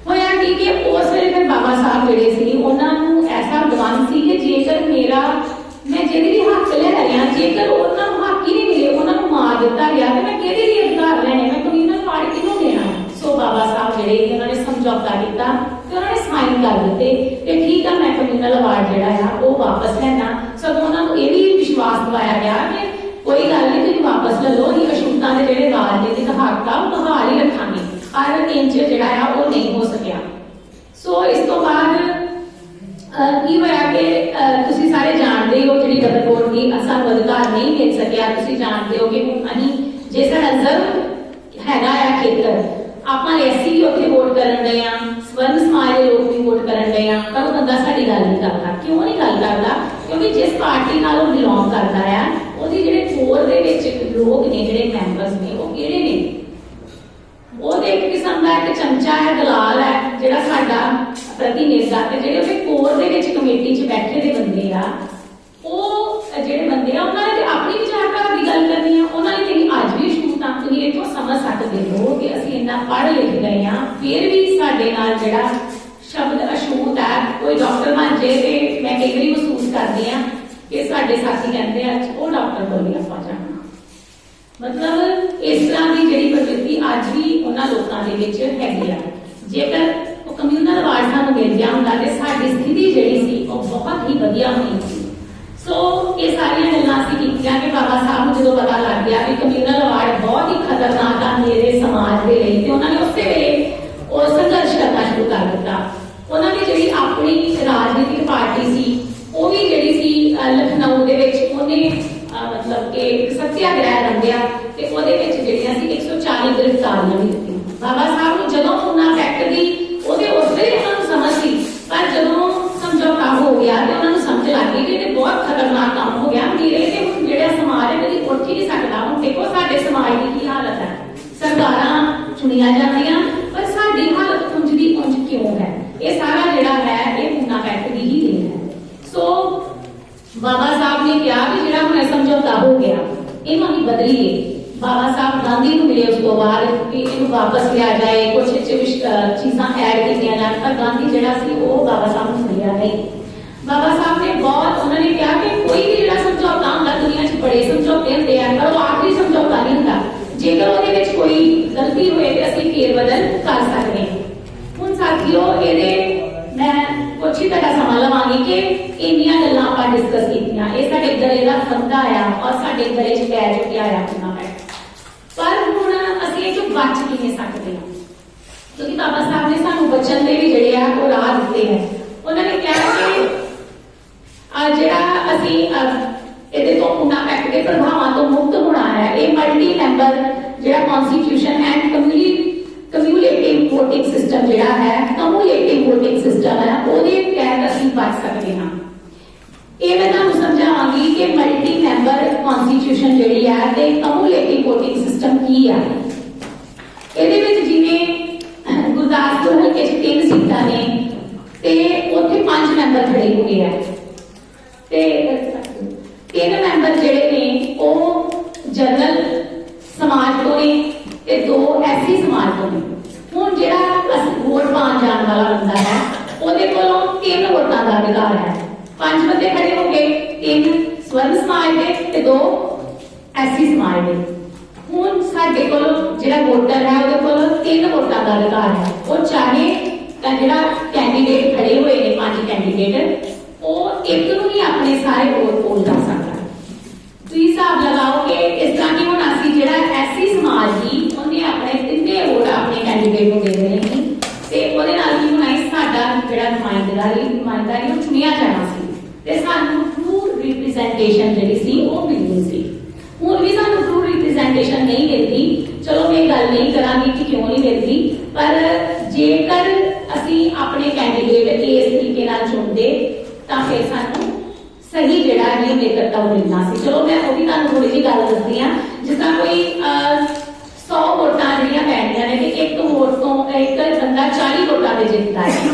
ਹੋਇਆ ਕੀ ਕਿ ਉਸ ਵੇਲੇ ਫਿਰ ਬਾਬਾ ਸਾਹਿਬ ਜਿਹੜੇ ਸੀ ਉਹਨਾਂ ਨੂੰ ਐਸਾ ਦਵੰਦ ਸੀ ਕਿ ਜੇਕਰ ਮੈਂ ਜਿਹਦੇ ਵੀ ਹੱਕ ਲੈ ਰਿਹਾ, ਜੇਕਰ ਉਹਨਾਂ ਨੂੰ ਹੱਕ ਹੀ ਨਹੀਂ ਮਿਲੇ, ਉਹਨਾਂ ਨੂੰ ਮਾਰ ਦਿੱਤਾ ਗਿਆ ਤੇ ਮੈਂ ਕਿਹਦੇ ਲਈ ਅਧਿਕਾਰ ਲੈਣੇ, ਮੈਂ ਕਮਿਊਨਲ ਅਵਾਰਡ ਕਿਹਨੂੰ ਦੇਣਾ? ਸੋ ਬਾਬਾ ਸਾਹਿਬ ਜਿਹੜੇ ਉਹਨਾਂ ਨੇ ਸਮਝੌਤਾ ਕੀਤਾ ਤੇ ਉਹਨਾਂ ਨੇ ਸਾਈਨ ਕਰ ਦਿੱਤੇ ਕਿ ਠੀਕ ਆ, ਮੈਂ ਕਮਿਊਨਲ ਅਵਾਰਡ ਜਿਹੜਾ ਆ ਉਹ ਵਾਪਸ ਲੈਣਾ। ਸਗੋਂ ਉਹਨਾਂ ਨੂੰ ਇਹ ਵੀ ਵਿਸ਼ਵਾਸ ਦਿਵਾਇਆ ਗਿਆ ਕਿ ਕੋਈ ਗੱਲ ਨਹੀਂ, ਤੁਸੀਂ ਵਾਪਸ ਲੈ ਲਓ, ਇਹ ਅਛੂਤਾਂ ਦੇ ਜਿਹੜੇ ਰਾਜਨੀਤਿਕ ਹੱਕ ਆ ਉਹ ਬਹਾਲ ਹੀ ਰੱਖਾਂਗੇ। ਆਇਰਨ ਇੰਚ ਜਿਹੜਾ ਆ ਉਹ ਨਹੀਂ ਹੋ ਸਕਿਆ। ਸੋ ਇਸ ਤੋਂ ਬਾਅਦ ਕੀ ਹੋਇਆ ਕਿ ਤੁਸੀਂ ਸਾਰੇ ਜਾਣਦੇ ਹੋ ਜਿਹੜੀ ਡਬਲ ਵੋਟ ਦੀ ਸਾਨੂੰ ਅਧਿਕਾਰ ਨਹੀਂ ਮਿਲ ਸਕਿਆ। ਤੁਸੀਂ ਜਾਣਦੇ ਹੋ ਕਿ ਹੁਣ ਅਸੀਂ ਜੇ ਸਾਡਾ ਰਿਜ਼ਰਵ ਹੈਗਾ ਆ ਖੇਤਰ, ਆਪਾਂ ਐਸੀ ਵੀ ਉੱਥੇ ਵੋਟ ਕਰਨ ਗਏ ਆ, ਸਵਰਨ ਸਮਾਜ ਦੇ ਲੋਕ ਵੀ ਵੋਟ ਕਰਨ ਗਏ ਆ, ਪਰ ਉਹ ਬੰਦਾ ਸਾਡੀ ਗੱਲ ਨਹੀਂ ਕਰਦਾ। ਕਿਉਂ ਨਹੀਂ ਗੱਲ ਕਰਦਾ? ਕਿਉਂਕਿ ਜਿਸ ਪਾਰਟੀ ਨਾਲ ਉਹ ਬਿਲੋਂਗ ਕਰਦਾ ਆ ਉਹਦੀ ਜਿਹੜੇ ਕੋਰ ਦੇ ਵਿੱਚ ਲੋਕ ਨੇ, ਜਿਹੜੇ ਮੈਂਬਰਸ ਨੇ, ਉਹ ਕਿਹੜੇ ਨੇ? ਉਹਦੇ ਇੱਕ ਕਿਸਮ ਦਾ ਇੱਕ ਚਮਚਾ ਹੈ, ਦਲਾਲ ਹੈ ਜਿਹੜਾ ਸਾਡਾ ਪ੍ਰਤੀਨਿਧਤਾ, ਤੇ ਜਿਹੜੇ ਉਹਦੇ ਕੋਰ ਦੇ ਵਿੱਚ ਕਮੇਟੀ 'ਚ ਬੈਠੇ ਦੇ ਬੰਦੇ ਆ, ਉਹ ਜਿਹੜੇ ਬੰਦੇ ਆ ਉਹਨਾਂ ਨੇ ਆਪਣੀ ਵਿਚਾਰਧਾਰਾ ਦੀ ਗੱਲ ਕਰਨੀ ਆ। ਉਹਨਾਂ ਨੇ ਤੇ ਅੱਜ ਵੀ ਛੂਟ ਆ। ਤੁਸੀਂ ਇੱਥੋਂ ਸਮਝ ਸਕਦੇ ਹੋ ਕਿ ਅਸੀਂ ਇੰਨਾ ਪੜ੍ਹ ਲਿਖ ਗਏ ਆ, ਫਿਰ ਵੀ ਸਾਡੇ ਨਾਲ ਜਿਹੜਾ ਸ਼ਬਦ ਅਛੂਤ ਹੈ। ਕੋਈ ਡਾਕਟਰ ਬਣ ਜੇ ਤੇ ਮੈਂ ਕਈ ਵਾਰੀ ਮਹਿਸੂਸ ਕਰਦੀ ਆ ਕਿ ਸਾਡੇ ਸਾਥੀ ਕਹਿੰਦੇ ਆ ਉਹ ਡਾਕਟਰ ਕੋਲ ਨਹੀਂ ਆਪਾਂ ਜਾਣਾ। ਮਤਲਬ ਇਸ ਤਰ੍ਹਾਂ ਦੀ ਜਿਹੜੀ ਪ੍ਰਵਿਰਤੀ ਅੱਜ ਵੀ ਉਹਨਾਂ ਲੋਕਾਂ ਦੇ ਵਿੱਚ ਹੈਗੀ ਆ। ਜੇਕਰ ਉਹ ਕਮਿਊਨਲ ਅਵਾਰਡ ਸਾਨੂੰ ਮਿਲ ਗਿਆ ਹੁੰਦਾ ਤੇ ਸਾਡੀ ਸਥਿਤੀ ਜਿਹੜੀ ਸੀ ਉਹ ਬਹੁਤ ਹੀ ਵਧੀਆ ਹੋਣੀ ਸੀ। ਸੋ ਇਹ ਸਾਰੀਆਂ ਗੱਲਾਂ ਅਸੀਂ ਕੀਤੀਆਂ ਕਿ ਬਾਬਾ ਸਾਹਿਬ ਨੂੰ ਜਦੋਂ ਪਤਾ ਲੱਗ ਗਿਆ ਕਿ ਕਮਿਊਨਲ ਅਵਾਰਡ ਬਹੁਤ ਹੀ ਖਤਰਨਾਕ ਆ ਮੇਰੇ ਸਮਾਜ ਦੇ ਲਈ, ਤੇ ਉਹਨਾਂ ਨੇ ਉਸੇ ਵੇਲੇ ਉਹ ਸੰਘਰਸ਼ ਕਰਨਾ ਸ਼ੁਰੂ ਕਰ ਦਿੱਤਾ। ਉਹਨਾਂ ਦੀ ਜਿਹੜੀ ਆਪਣੀ ਰਾਜਨੀਤਿਕ ਪਾਰਟੀ ਸੀ ਉਹ ਵੀ ਜਿਹੜੀ ਸੀ ਲਖਨਊ ਦੇ ਵਿੱਚ ਉਹਨੇ ਮਤਲਬ ਕਿ ਸੱਤਿਆਗ੍ਰਹਿ ਰੰਭਿਆ ਤੇ ਉਹਦੇ ਵਿੱਚ ਜਿਹੜੀਆਂ ਸੀ 140 ਗ੍ਰਿਫਤਾਰੀਆਂ ਵੀ ਦਿੱਤੀਆਂ। ਬਾਬਾ ਸਾਹਿਬ ਨੂੰ ਜਦੋਂ ਉਹਨਾਂ ਫੈਕਟ ਦੀ ਉਹਦੇ ਉਸ ਵੇਲੇ ਉਹਨਾਂ ਨੂੰ ਸਮਝ ਸੀ, ਪਰ ਜਦੋਂ ਸਮਝੌਤਾ ਹੋ ਗਿਆ ਤੇ ਉਹਨਾਂ ਨੂੰ ਸਮਝ ਲੱਗ ਗਈ ਕਿ ਇਹ ਬਹੁਤ ਖਤਰਨਾਕ ਕੰਮ ਹੋ ਗਿਆ। ਮੇਰੇ ਤੇ ਹੁਣ ਜਿਹੜਾ ਸਮਾਜ ਹੈ ਕਦੀ ਉੱਠ ਹੀ ਨਹੀਂ ਸਕਦਾ। ਹੁਣ ਦੇਖੋ ਸਾਡੇ ਸਮਾਜ ਦੀ ਕੀ ਹਾਲਤ ਹੈ, ਸਰਕਾਰਾਂ ਚੁਣੀਆਂ ਜਾਂਦੀਆਂ ਪਰ ਸਾਡੀ ਹਾਲਤ ਉਂਝ ਦੀ ਉਂਝ ਕਿਉਂ ਹੈ? ਇਹ ਸਾਰਾ ਜਿਹੜਾ ਹੈ ਇਹ ਪੂਨਾ ਫੈਕਟ ਦੀ ਹੀ ਦੇਣ ਹੈ। ਸੋ ਬਾਬਾ ਸਾਹਿਬ ਨੇ ਕਿਹਾ ਕਿ ਜਿਹੜਾ ਹੁਣ ਸਮਝੌਤਾ ਹੋ ਗਿਆ ਇਹਨੂੰ ਅਸੀਂ ਬਦਲੀਏ। ਬਾਬਾ ਸਾਹਿਬ ਗਾਂਧੀ ਨੂੰ ਮਿਲੇ ਉਸ ਤੋਂ ਬਾਅਦ ਕਿ ਇਹਨੂੰ ਵਾਪਸ ਲਿਆ ਜਾਏ, ਕੁਝ ਚੀਜ਼ਾਂ ਐਡ ਕੀਤੀਆਂ ਜਾਣ, ਪਰ ਗਾਂਧੀ ਜਿਹੜਾ ਸੀ ਉਹ ਬਾਬਾ ਸਾਹਿਬ ਨੂੰ ਮਿਲਿਆ ਨਹੀਂ। ਬਾਬਾ ਸਾਹਿਬ ਨੇ ਬਹੁਤ ਉਹਨਾਂ ਨੇ ਕਿਹਾ ਕਿ ਕੋਈ ਵੀ ਜਿਹੜਾ ਸਮਝੌਤਾ ਹੁੰਦਾ, ਦੁਨੀਆ 'ਚ ਬੜੇ ਸਮਝੌਤੇ ਹੁੰਦੇ ਆ ਪਰ ਉਹ ਆਖਰੀ ਸਮਝੌਤਾ ਨਹੀਂ ਹੁੰਦਾ। ਜੇਕਰ ਉਹਦੇ ਵਿੱਚ ਕੋਈ ਗਲਤੀ ਹੋਏ ਤੇ ਅਸੀਂ ਫੇਰ ਬਦਲ ਕਰ ਸਕਦੇ ਹਾਂ। ਹੁਣ ਸਾਥੀਓ ਇਹਦੇ ਮੈਂ ਕੁਛ ਹੀ ਤੁਹਾਡਾ ਸਮਾਂ ਲਵਾਂਗੀ ਕਿ ਇੰਨੀਆਂ ਗੱਲਾਂ ਆਪਾਂ ਡਿਸਕਸ ਕੀਤੀਆਂ, ਇਹ ਸਾਡੇ ਗਲੇ ਦਾ ਫੰਦਾ ਆ ਔਰ ਸਾਡੇ ਗਲੇ 'ਚ ਪੈ ਚੁੱਕਿਆ ਆ ਕਿੰਨਾ ਹੈ। ਪਰ ਹੁਣ ਅਸੀਂ ਇਹ 'ਚੋਂ ਬਚ ਕਿਵੇਂ ਸਕਦੇ ਹਾਂ? ਕਿਉਂਕਿ ਬਾਬਾ ਸਾਹਿਬ ਨੇ ਸਾਨੂੰ ਬਚਣ ਦੇ ਵੀ ਜਿਹੜੇ ਆ ਉਹ ਰਾਹ ਦਿੱਤੇ ਹੈ। ਉਹਨਾਂ ਨੇ ਕਿਹਾ ਕਿ ਜਿਹੜਾ ਅਸੀਂ ਇਹਦੇ ਤੋਂ ਪੂਨਾ ਫੈਕਟ ਦੇ ਪ੍ਰਭਾਵਾਂ ਤੋਂ ਮੁਕਤ ਹੋਣਾ ਹੈ, ਇਹ ਮਲਟੀ ਮੈਂਬਰ ਜਿਹੜਾ ਕਨਸਟੀਟਿਊਸ਼ਨ ਐਂਡ ਕਮਿਊਲੇਟਿਵ ਵੋਟਿੰਗ ਸਿਸਟਮ ਜਿਹੜਾ ਹੈ, ਕਮਿਊਲੇਟਿਵ ਵੋਟਿੰਗ ਸਿਸਟਮ ਹੈ, ਉਹਦੇ ਤਹਿਤ ਅਸੀਂ ਬਚ ਸਕਦੇ ਹਾਂ। ਇਹ ਮੈਂ ਤੁਹਾਨੂੰ ਸਮਝਾਵਾਂਗੀ ਕਿ ਮਲਟੀ ਮੈਂਬਰ ਕਨਸਟੀਟਿਊਸ਼ਨ ਜਿਹੜੀ ਹੈ ਤੇ ਕਮਿਊਲੇਟਿਵ ਵੋਟਿੰਗ ਸਿਸਟਮ ਕੀ ਹੈ। ਇਹਦੇ ਵਿੱਚ ਜਿਵੇਂ ਗੁਰਦਾਸਪੁਰ ਹਲਕੇ 'ਚ 3 ਸੀਟਾਂ ਨੇ ਤੇ ਉੱਥੇ 5 ਮੈਂਬਰ ਖੜੇ ਹੋਏ ਆ ਤੇ 3 ਮੈਂਬਰ ਜਿਹੜੇ ਨੇ ਉਹ ਜਨਰਲ ਸਮਾਜ ਤੋਂ ਨੇ ਤੇ 2 ਐਸੀ ਸਮਾਜ ਤੋਂ ਨੇ। ਹੁਣ ਜਿਹੜਾ ਵੋਟ ਪਾਉਣ ਜਾਣ ਵਾਲਾ ਬੰਦਾ ਹੈ ਉਹਦੇ ਕੋਲੋਂ 3 ਵੋਟਾਂ ਦਾ ਅਧਿਕਾਰ ਹੈ। 5 ਬੰਦੇ ਖੜੇ ਹੋ ਗਏ, 3 ਸਵਰਨ ਸਮਾਜ ਦੇ ਤੇ 2 ਐਸੀ ਸਮਾਜ ਦੇ। ਹੁਣ ਸਾਡੇ ਕੋਲ ਜਿਹੜਾ ਵੋਟਰ ਹੈ ਉਹਦੇ ਕੋਲ 3 ਵੋਟਾਂ ਦਾ ਅਧਿਕਾਰ ਹੈ। ਉਹ ਚਾਹੇ ਤਾਂ ਜਿਹੜਾ ਕੈਂਡੀਡੇਟ ਖੜੇ ਹੋਏ ਨੇ 5 ਕੈਂਡੀਡੇਟ, ਉਹ ਇੱਕ ਨੂੰ ਹੀ ਆਪਣੇ ਸਾਰੇ ਵੋਟ ਪੋਲ ਕਰ ਸਕਦਾ। ਤੁਸੀਂ ਹਿਸਾਬ ਲਗਾਓ ਕਿ ਇਸ ਤਰ੍ਹਾਂ ਕਿ ਹੁਣ ਅਸੀਂ ਜਿਹੜਾ ਐਸੀ ਸਮਾਜ ਦੀ ਉਹਨੇ ਆਪਣੇ रिप्रजेंटेशन जी सी वो मिलनी सी। हुण भी सानू ट्रू रिप्रजेंटेशन नहीं मिलती। चलो मैं गल नहीं करांगी कि क्यों नहीं मिलती, पर जेकर असी अपने कैंडीडेट इस तरीके नाल चुनदे तां फिर सानू सही जिहड़ा है बेहतर वो मिलना सी। चलो मैं वो भी तुहानू थोड़ी जी गल दसदी हां। जिस तरह कोई 100 वोटां जिहड़ियां पैणीਆਂ ने कि एक वोट तो एक बंदा 40 वोटां ते जितदा है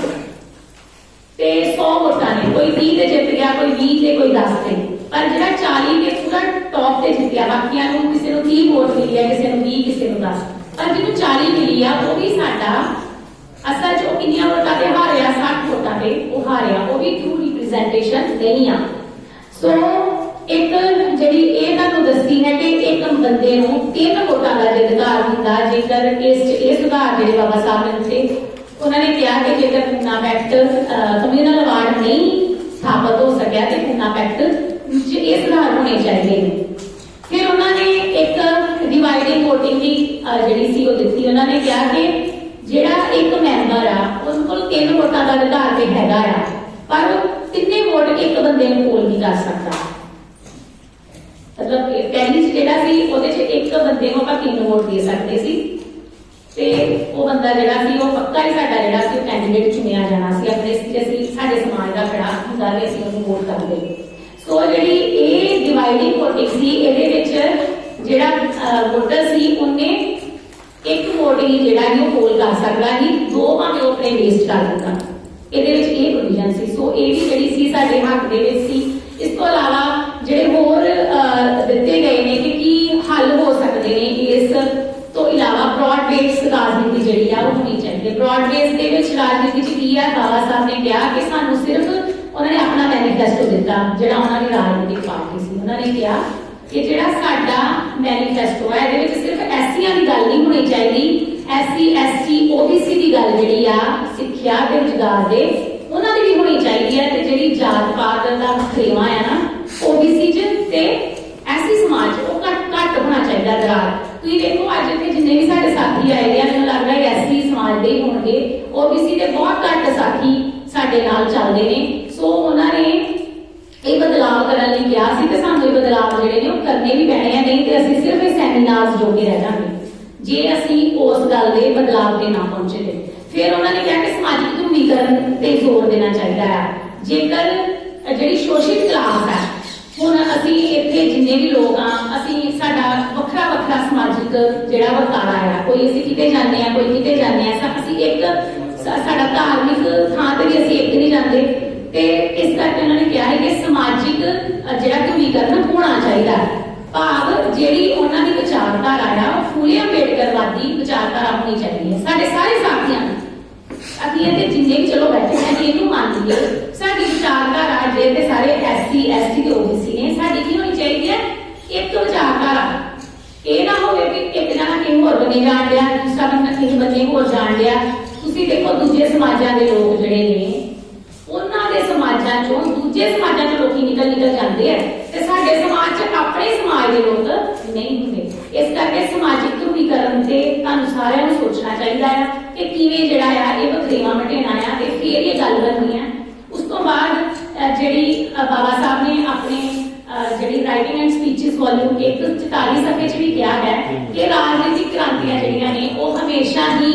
ते 100 वोटां ने कोई 30 ते जित गया, कोई 20 ते कोई 10 ते, पर जिहड़ा 40 ते पूरा टॉप ते जितया, बाकियां नूं किसी नूं 30 वोट मिली है, किसी नूं 20, किसी नूं 10, पर जिहनूं 40 मिली आ वो भी साडा असल च किन्नियां वोटां ते हारिया, 60 वोटां ते वो हारिया, वो भी ट्रू रिप्रजेंटेशन नहीं आ। सो एक ਜਿਹੜੀ ਇਹ ਤੁਹਾਨੂੰ ਦੱਸੀ ਹੈ ਕਿ ਇੱਕ ਬੰਦੇ ਨੂੰ 3 ਵੋਟਾਂ ਦਾ ਅਧਿਕਾਰ ਹੁੰਦਾ ਜੇਕਰ ਇਹ ਸੁਧਾਰ ਜਿਹੜੇ ਬਾਬਾ ਸਾਹਿਬ ਨੇ ਦਿੱਤੇ। ਉਹਨਾਂ ਨੇ ਕਿਹਾ ਕਿ ਜੇਕਰ ਪੂਨਾ ਪੈਕਟ ਕਮਿਊਨਲ ਅਵਾਰਡ ਨਹੀਂ ਸਥਾਪਿਤ ਹੋ ਸਕਿਆ ਤੇ ਪੂਨਾ ਪੈਕਟ ਵਿੱਚ ਇਹ ਸੁਧਾਰ ਹੋਣੇ ਚਾਹੀਦੇ ਨੇ। ਫਿਰ ਉਹਨਾਂ ਨੇ ਇੱਕ ਡਿਵਾਈਡਿੰਗ ਵੋਟਿੰਗ ਦੀ ਜਿਹੜੀ ਸੀ ਉਹ ਦਿੱਤੀ। ਉਹਨਾਂ ਨੇ ਕਿਹਾ ਕਿ ਜਿਹੜਾ ਇੱਕ ਮੈਂਬਰ ਆ ਉਸ ਕੋਲ 3 ਵੋਟਾਂ ਦਾ ਅਧਿਕਾਰ ਤੇ ਹੈਗਾ ਆ, ਪਰ ਤਿੰਨੇ ਵੋਟ ਇੱਕ ਬੰਦੇ ਨੂੰ ਪੋਲ ਨਹੀਂ ਕਰ ਸਕਦਾ। मतलब पहली ਜਿਹੜਾ ਸੀ ਉਹਦੇ ਚ ਇੱਕ ਬੰਦੇ ਨੂੰ ਆਪਾਂ 3 ਵੋਟ ਦੇ ਸਕਦੇ ਸੀ ਤੇ ਉਹ ਬੰਦਾ ਜਿਹੜਾ ਸੀ ਉਹ ਪੱਕਾ ਹੀ ਸਾਡਾ ਜਿਹੜਾ ਸੀ ਕੈਂਡੀਡੇਟ ਚੁਣਿਆ ਜਾਣਾ ਸੀ। ਆਪਣੇ ਅਸੀਂ ਸਾਡੇ ਸਮਾਜ ਦਾ ਖੜਾ ਹੁੰਦਾ ਤੇ ਅਸੀਂ ਉਹਨੂੰ ਵੋਟ ਕਰਦੇ। ਸੋ ਜਿਹੜੀ ਇਹ ਡਿਵਾਈਡਿੰਗ ਵੋਟਿੰਗ ਸੀ ਇਹਦੇ ਵਿੱਚ ਜਿਹੜਾ ਵੋਟਰ ਸੀ ਉਹਨੇ ਇੱਕ ਵੋਟ ਹੀ ਜਿਹੜਾ ਹੈ ਉਹ ਪੋਲ ਕਰ ਸਕਦਾ ਸੀ, 2 ਭਾਵੇਂ ਉਹ ਆਪਣੇ ਵੇਸਟ ਕਰ ਦਿੰਦਾ। ਇਹਦੇ ਵਿੱਚ ਇਹ ਪ੍ਰੋਵੀਜ਼ਨ ਸੀ। ਸੋ ਇਹ ਵੀ ਜਿਹੜੀ ਸੀ ਸਾਡੇ ਹੱਕ ਦੇ ਵਿੱਚ ਸੀ। ਇਸ ਤੋਂ ਇਲਾਵਾ ਜਿਹੜੇ ਹੋਰ ਦਿੱਤੇ ਗਏ ਨੇ ਕਿ ਕੀ ਹੱਲ ਹੋ ਸਕਦੇ ਨੇ ਇਸ ਤੋਂ ਇਲਾਵਾ ਬ੍ਰੌਡ ਬੇਸਡ ਰਾਜਨੀਤੀ ਜਿਹੜੀ ਆ ਉਹ ਹੋਣੀ ਚਾਹੀਦੀ ਹੈ। ਬ੍ਰੌਡ ਬੇਸ ਦੇ ਵਿੱਚ ਰਾਜਨੀਤੀ ਚ ਕੀ ਆ, ਬਾਬਾ ਸਾਹਿਬ ਨੇ ਕਿਹਾ ਕਿ ਸਾਨੂੰ ਸਿਰਫ ਉਹਨਾਂ ਨੇ ਆਪਣਾ ਮੈਨੀਫੈਸਟੋ ਦਿੱਤਾ ਜਿਹੜਾ ਉਹਨਾਂ ਦੀ ਰਾਜਨੀਤਿਕ ਪਾਰਟੀ ਸੀ। ਉਹਨਾਂ ਨੇ ਕਿਹਾ ਕਿ ਜਿਹੜਾ ਸਾਡਾ ਮੈਨੀਫੈਸਟੋ ਹੈ ਇਹਦੇ ਵਿੱਚ ਸਿਰਫ ਐਸਸੀਆਂ ਦੀ ਗੱਲ ਨਹੀਂ ਹੋਣੀ ਚਾਹੀਦੀ, SC ST OBC ਦੀ ਗੱਲ ਜਿਹੜੀ ਆ ਸਿੱਖਿਆ ਤੇ ਰੁਜ਼ਗਾਰ ਦੇ ਉਹਨਾਂ ਦੀ ਵੀ ਹੋਣੀ ਚਾਹੀਦੀ ਹੈ। ਤੇ ਜਿਹੜੀ ਜਾਤ ਪਾਤ ਦਾ ਵਖਰੇਵਾਂ ਆ ਨਾ OBC ਚ ਤੇ ਐਸੀ ਸਮਾਜ ਉਹ ਘੱਟ ਹੋਣਾ ਚਾਹੀਦਾ ਦਰਾਰ। ਤੁਸੀਂ ਦੇਖੋ ਅੱਜ ਇੱਥੇ ਜਿੰਨੇ ਵੀ ਸਾਡੇ ਸਾਥੀ ਆਏ ਆ ਮੈਨੂੰ ਲੱਗਦਾ ਹੈ ਐਸੀ ਸਮਾਜ ਦੇ ਹੋਣਗੇ, OBC ਦੇ ਬਹੁਤ ਘੱਟ ਸਾਥੀ ਸਾਡੇ ਨਾਲ ਚੱਲਦੇ ਨੇ। ਸੋ ਉਹਨਾਂ ਨੇ ਇਹ ਬਦਲਾਅ ਕਰਨ ਲਈ ਕਿਹਾ ਸੀ ਤੇ ਸਾਨੂੰ ਇਹ ਬਦਲਾਅ ਜਿਹੜੇ ਨੇ ਉਹ ਕਰਨੇ ਵੀ ਪੈਣੇ ਆ, ਨਹੀਂ ਤੇ ਅਸੀਂ ਸਿਰਫ ਇਹ ਸੈਮੀਨਾਰਸ ਜੋਗੇ ਰਹਿ ਜਾਵਾਂਗੇ ਜੇ ਅਸੀਂ ਉਸ ਗੱਲ ਦੇ ਬਦਲਾਅ ਤੇ ਨਾ ਪਹੁੰਚੇ ਤੇ। ਫਿਰ ਉਹਨਾਂ ਨੇ ਕਿਹਾ ਕਿ ਸਮਾਜਿਕ ਧਰੁਵੀਕਰਨ ਤੇ ਜ਼ੋਰ ਦੇਣਾ ਚਾਹੀਦਾ ਹੈ। ਜੇਕਰ ਜਿਹੜੀ ਸ਼ੋਸ਼ਿਤ ਕਲਾਸ ਹੈ, ਹੁਣ ਅਸੀਂ ਇੱਥੇ ਜਿੰਨੇ ਵੀ ਲੋਕ ਆ ਅਸੀਂ ਸਾਡਾ ਵੱਖਰਾ ਸਮਾਜਿਕ ਜਿਹੜਾ ਵਰਤਾਰਾ ਹੈ, ਕੋਈ ਅਸੀਂ ਕਿਤੇ ਜਾਂਦੇ ਆ, ਕੋਈ ਕਿਤੇ ਜਾਂਦੇ ਆ, ਅਸੀਂ ਇੱਕ ਸਾਡਾ ਧਾਰਮਿਕ ਥਾਂ ਤੇ ਵੀ ਅਸੀਂ ਇੱਕ ਨਹੀਂ ਜਾਂਦੇ ਤੇ ਇਸ ਕਰਕੇ ਉਹਨਾਂ ਨੇ ਕਿਹਾ ਹੈ ਕਿ ਸਮਾਜਿਕ ਜਿਹੜਾ ਧਰੁਵੀਕਰਨ ਹੋਣਾ ਚਾਹੀਦਾ। ਭਾਵ ਜਿਹੜੀ ਉਹਨਾਂ ਦੀ ਵਿਚਾਰਧਾਰਾ ਆ ਉਹ ਫੂਲੇ ਅੰਬੇਡਕਰਵਾਦੀ ਵਿਚਾਰਧਾਰਾ ਹੋਣੀ ਚਾਹੀਦੀ ਹੈ। ਸਾਡੇ ਸਾਰੇ ਸਾਥੀਆਂ ਅਸੀਂ ਇਹਦੇ ਜਿੰਨੇ ਵੀ ਚਲੋ ਬੈਠੇ ਹਾਂ ਇਹਨੂੰ ਮੰਨ ਲਈਏ ਸਾਡੀ ਵਿਚਾਰਧਾਰਾ ਜੇ ਤੇ ਸਾਰੇ SC ST ਤੇ OBC ਨੇ, ਸਾਡੀ ਕੀ ਹੋਣੀ ਚਾਹੀਦੀ ਹੈ ਇੱਕ ਵਿਚਾਰਧਾਰਾ। ਇਹ ਨਾ ਹੋਵੇ ਕਿ ਇੱਕ ਜਣਾ ਕਿਸੇ ਹੋਰ ਬੰਨੇ ਜਾਣ ਡਿਆ, ਦੂਸਰਾ ਬੰਦਾ ਕਿਸੇ ਬੰਨੇ ਹੋਰ ਜਾਣ ਡਿਆ। ਤੁਸੀਂ ਦੇਖੋ ਦੂਜੇ ਸਮਾਜਾਂ ਦੇ ਲੋਕ ਜਿਹੜੇ ਨੇ ਉਹਨਾਂ ਦੇ ਸਮਾਜਾਂ ਚੋਂ ਦੂਜੇ ਸਮਾਜਾਂ ਚੋਂ ਲੋਕੀ ਨਿਕਲ ਜਾਂਦੇ ਆ ਤੇ ਸਾਡੇ ਸਮਾਜ 'ਚ ਆਪਣੇ ਸਮਾਜ ਦੇ ਲੋਕ ਨਹੀਂ ਹੁੰਦੇ। ਇਸ ਕਰਕੇ ਸਮਾਜਿਕ ਧਰੁਵੀਕਰਨ ਤੇ ਤੁਹਾਨੂੰ ਸਾਰਿਆਂ ਨੂੰ ਸੋਚਣਾ ਚਾਹੀਦਾ ਹੈ ਕਿ ਕਿਵੇਂ ਜਿਹੜਾ ਆ ਇਹ ਵਖਰੇਵਾਂ ਮਟੇਣਾ ਆ ਤੇ ਫਿਰ ਇਹ ਗੱਲ ਬਣਨੀ ਹੈ। ਉਸ ਤੋਂ ਬਾਅਦ ਜਿਹੜੀ ਬਾਬਾ ਸਾਹਿਬ ਨੇ ਆਪਣੇ ਜਿਹੜੀ ਰਾਈਟਿੰਗ ਐਂਡ ਸਪੀਚਸ ਵੋਲਿਊਮ 144 ਸਫੇ 'ਚ ਵੀ ਕਿਹਾ ਹੈ ਕਿ ਰਾਜਨੀਤਿਕ ਕ੍ਰਾਂਤੀਆਂ ਜਿਹੜੀਆਂ ਨੇ ਉਹ ਹਮੇਸ਼ਾ ਹੀ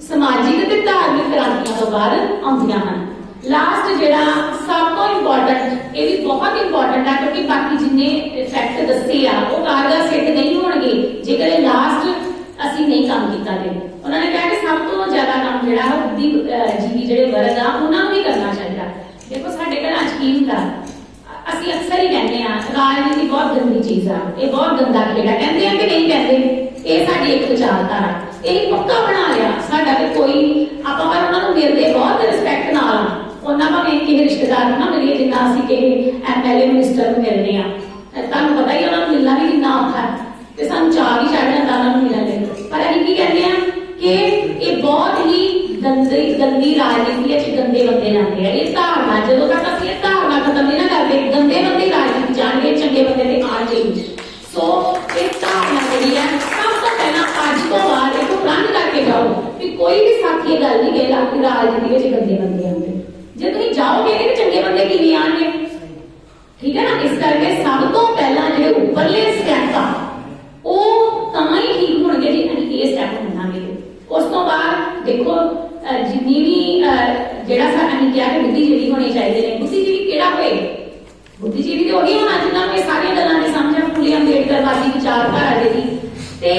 ਸਮਾਜਿਕ ਤੇ ਧਾਰਮਿਕ ਕ੍ਰਾਂਤੀਆਂ ਤੋਂ ਬਾਅਦ ਆਉਂਦੀਆਂ ਹਨ। ਲਾਸਟ ਜਿਹੜਾ ਸਭ ਤੋਂ ਇੰਪੋਰਟੈਂਟ, ਇਹ ਵੀ ਬਹੁਤ ਇੰਪੋਰਟੈਂਟ ਹੈ ਕਿਉਂਕਿ ਬਾਕੀ ਜਿੰਨੇ ਫੈਕਟ ਦੱਸੇ ਆ ਉਹ ਕਾਰਗਰ ਸਿੱਧ ਨਹੀਂ ਹੋਣਗੇ ਜੇਕਰ ਇਹ ਲਾਸਟ ਅਸੀਂ ਨਹੀਂ ਕੰਮ ਕੀਤਾ ਤੇ। ਉਹਨਾਂ ਨੇ ਕਿਹਾ ਕਿ ਸਭ ਤੋਂ ਜ਼ਿਆਦਾ ਕੰਮ ਜਿਹੜਾ ਉਹ ਬੁੱਧੀਜੀਵੀ ਜਿਹੜੇ ਵਰਗ ਆ ਉਹਨਾਂ ਨੂੰ ਵੀ ਕਰਨਾ ਚਾਹੀਦਾ। ਦੇਖੋ ਸਾਡੇ ਘਰਾਂ 'ਚ ਕੀ ਹੁੰਦਾ, ਅਸੀਂ ਅਕਸਰ ਹੀ ਕਹਿੰਦੇ ਆ ਰਾਜਨੀਤੀ ਬਹੁਤ ਗੰਦੀ ਚੀਜ਼ ਆ, ਇਹ ਬਹੁਤ ਗੰਦਾ ਖੇਡ ਆ, ਕਹਿੰਦੇ ਆ ਕਿ ਨਹੀਂ ਕਹਿੰਦੇ। ਇਹ ਸਾਡੀ ਇੱਕ ਵਿਚਾਰਧਾਰਾ, ਇਹ ਪੱਕਾ ਬਣਾ ਲਿਆ ਸਾਡਾ ਤੇ ਕੋਈ ਆਪਾਂ ਪਰ ਉਹਨਾਂ ਨੂੰ ਮਿਲਦੇ ਬਹੁਤ ਰਿਸਪੈਕਟ ਨਾਲ ਉਹਨਾਂ ਭਾਵੇਂ ਕਿਸੇ ਰਿਸ਼ਤੇਦਾਰ ਨੂੰ ਨਾ ਮਿਲੀਏ ਜਿੰਨਾ ਅਸੀਂ ਕਿਸੇ MLA ਮਿਨਿਸਟਰ ਨੂੰ ਮਿਲਦੇ ਆ। ਤੁਹਾਨੂੰ ਪਤਾ ਹੀ ਉਹਨਾਂ ਨੂੰ ਮਿਲਣਾ ਵੀ ਕਿੰਨਾ ਔਖਾ ਤੇ ਸਾਨੂੰ ਚਾਅ ਵੀ ਚੜ ਜਾਂਦਾ ਉਹਨਾਂ ਨੂੰ ਮਿਲਣ ਲਈ। ਪਰ ਅਸੀਂ ਕੀ ਕਹਿੰਦੇ ਆ ਕਿ ਇਹ ਬਹੁਤ ਹੀ ਗੰਦੀ ਰਾਜਨੀਤੀ ਹੈ, ਗੰਦੇ ਬੰਦੇ ਜਾਂਦੇ ਆ। ਇਹ ਧਾਰਨਾ ਜਦੋਂ ਤੱਕ ਅਸੀਂ ਇਹ ਧਾਰਨਾ ਖਤਮ ਨਹੀਂ ਨਾ ਕਰਦੇ ਗੰਦੇ ਬੰਦੇ ਰਾਜਨੀਤੀ ਜਾਣਗੇ, ਚੰਗੇ ਬੰਦੇ ਤੇ ਆਣਗੇ। ਸੋ ਇਹ ਧਾਰਨਾ ਜਿਹੜੀ ਹੈ ਸਭ ਤੋਂ ਪਹਿਲਾਂ ਅੱਜ ਤੋਂ ਬਾਅਦ ਇਹਨੂੰ ਪ੍ਰਣ ਕਰਕੇ ਜਾਓ ਕਿ ਕੋਈ ਵੀ ਸਾਥੀ ਇਹ ਗੱਲ ਨਹੀਂ ਕਹੇਗਾ ਕਿ ਰਾਜਨੀਤੀ ਵਿੱਚ ਗੰਦੇ ਬੰਦੇ ਆਉਂਦੇ। ਜੇ ਤੁਸੀਂ ਜਾਓਗੇ ਕਿ ਚੰਗੇ ਬੰਦੇ ਕਿਵੇਂ ਆਣਗੇ? ठीक है ना। इस करके सब तो पहला जो उपरले स्टैप आ ਉਹ ਤਾਂ ਹੀ ਠੀਕ ਹੋਣਗੇ ਜੀ ਅਸੀਂ ਇਹ ਸਟੈਪ ਮੰਨਾਂਗੇ। ਉਸ ਤੋਂ ਬਾਅਦ ਦੇਖੋ ਜਿੰਨੀ ਵੀ ਜਿਹੜਾ ਅਸੀਂ ਕਿਹਾ ਕਿ ਬੁੱਧੀਜੀਵੀ ਹੋਣੇ ਚਾਹੀਦੇ ਨੇ, ਬੁੱਧੀਜੀਵੀ ਕਿਹੜਾ ਹੋਏ? ਬੁੱਧੀਜੀਵੀ ਤੇ ਉਹੀ ਹੋਣਾ ਜਿਨ੍ਹਾਂ ਨੂੰ ਇਹ ਸਾਰੀਆਂ ਗੱਲਾਂ ਦੀ ਸਮਝ ਆ, ਫੂਲੇ ਅੰਬੇਡਕਰਵਾਦੀ ਵਿਚਾਰਧਾਰਾ ਜਿਹੜੀ, ਤੇ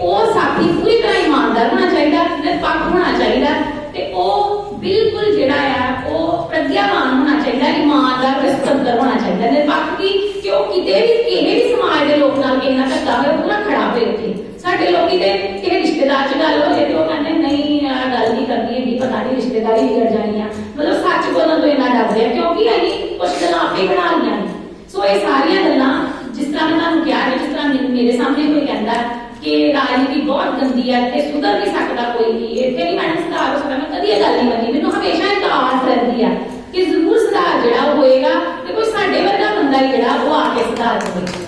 ਉਹ ਸਾਥੀ ਪੂਰੀ ਤਰ੍ਹਾਂ ਇਮਾਨਦਾਰ ਹੋਣਾ ਚਾਹੀਦਾ, ਨਿਰਪੱਖ ਹੋਣਾ ਚਾਹੀਦਾ, ਤੇ ਉਹ ਬਿਲਕੁਲ ਜਿਹੜਾ ਆ ਉਹ ਪ੍ਰਗਿਆਵਾਨ ਹੋਣਾ ਚਾਹੀਦਾ, ਇਮਾਨਦਾਰ ਤੇ ਸੁਤੰਤਰ ਹੋਣਾ ਚਾਹੀਦਾ। ਨਿਰਪੱਖ ਕਿ ਉਹ ਕਿਤੇ ਵੀ ਕਿਸੇ ਵੀ ਸਮਾਜ ਦੇ ਲੋਕ ਨਾਲ ਕਿਸੇ ਨਾਲ ਧੱਕਾ ਹੋਵੇ ਉਹਨੂੰ ਖੜਾ ਹੋਵੇ ਉੱਥੇ। ਸਾਡੇ ਲੋਕੀ ਤੇ ਕਿਸੇ ਰਿਸ਼ਤੇਦਾਰ ਚ ਗੱਲ ਹੋ ਜਾਏ ਤੇ ਉਹ ਕਹਿੰਦੇ ਨਹੀਂ ਆ ਗੱਲ ਨਹੀਂ ਕਰਨੀ ਹੈਗੀ, ਪਤਾ ਨਹੀਂ ਰਿਸ਼ਤੇਦਾਰੀ ਵਿਗੜ ਜਾਣੀ ਆ, ਮਤਲਬ ਸੱਚ ਬੋਲਣ ਤੋਂ ਇੰਨਾ ਡਰਦੇ ਆ ਕਿਉਂਕਿ ਅਸੀਂ ਕੁਝ ਗੱਲਾਂ ਆਪੇ ਬਣਾ ਲਈਆਂ ਨੇ। ਸੋ ਇਹ ਸਾਰੀਆਂ ਗੱਲਾਂ ਜਿਸ ਤਰ੍ਹਾਂ ਮੈਂ ਤੁਹਾਨੂੰ ਕਿਹਾ ਹੈ, ਜਿਸ ਤਰ੍ਹਾਂ ਮੇਰੇ ਸਾਹਮਣੇ ਕੋਈ ਕਹਿੰਦਾ ਕਿ ਰਾਜਨੀਤੀ ਬਹੁਤ ਗੰਦੀ ਹੈ ਤੇ ਸੁਧਰ ਨਹੀਂ ਸਕਦਾ ਕੋਈ ਵੀ, ਇੱਥੇ ਨਹੀਂ ਮੈਡਮ ਸੁਧਾਰ ਹੋ ਸਕਦਾ, ਮੈਂ ਕਦੀ ਇਹ ਗੱਲ ਨਹੀਂ ਮੰਨੀ। ਮੈਨੂੰ ਹਮੇਸ਼ਾ ਇੱਕ ਆਸ ਰਹਿੰਦੀ ਆ ਕਿ ਜ਼ਰੂਰ ਸੁਧਾਰ ਜਿਹੜਾ ਉਹ ਹੋਏਗਾ ਤੇ ਕੋਈ ਸਾਡੇ ਵਰਗਾ ਬੰਦਾ ਹੀ ਜਿਹੜਾ ਉਹ ਆ ਕੇ ਸੁਧਾਰ ਕਰੇਗਾ।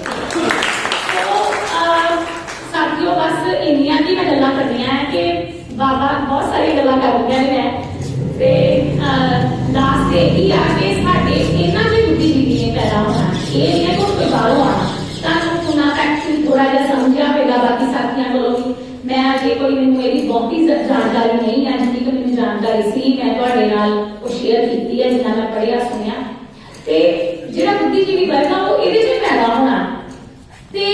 ਸਾਥੀਓ ਬਸ ਇੰਨੀਆਂ ਕੀ ਮੈਂ ਗੱਲਾਂ ਕਰਨੀਆਂ ਹੈ ਕਿ ਬਾਬਾ ਬਹੁਤ ਸਾਰੀਆਂ ਗੱਲਾਂ ਕਰਨੀਆਂ ਨੇ ਮੈਂ, ਤੇ ਲਾਸਟ ਇਹ ਹੀ ਆ ਕਿ ਸਾਡੇ ਇਹਨਾਂ ਦੇ ਬੁੱਧੀਜੀਵੀ ਨੇ ਪੈਦਾ ਹੋਣਾ, ਇਹ ਨਹੀਂ ਹੈ ਕੋਈ ਬਾਹਰੋਂ ਆਉਣਾ। ਤੁਹਾਨੂੰ ਉਹਨਾਂ ਤੱਕ ਥੋੜਾ ਜਿਹਾ ਸਮਝਿਆ ਹੋਵੇਗਾ ਬਾਕੀ ਸਾਥੀਆਂ ਕੋਲੋਂ ਵੀ। ਮੈਂ ਅਜੇ ਕੋਈ ਮੈਨੂੰ ਇਹਦੀ ਬਹੁਤੀ ਜਾਣਕਾਰੀ ਨਹੀਂ ਹੈ, ਜਿੰਨੀ ਕਿ ਮੈਨੂੰ ਜਾਣਕਾਰੀ ਸੀ ਮੈਂ ਤੁਹਾਡੇ ਨਾਲ ਉਹ ਸ਼ੇਅਰ ਕੀਤੀ ਹੈ, ਜਿੰਨਾ ਮੈਂ ਪੜ੍ਹਿਆ ਸੁਣਿਆ। ਤੇ ਜਿਹੜਾ ਬੁੱਧੀਜੀਵੀ ਵਰਗ ਆ ਉਹ ਇਹਦੇ 'ਚ ਪੈਦਾ ਹੋਣਾ, ਤੇ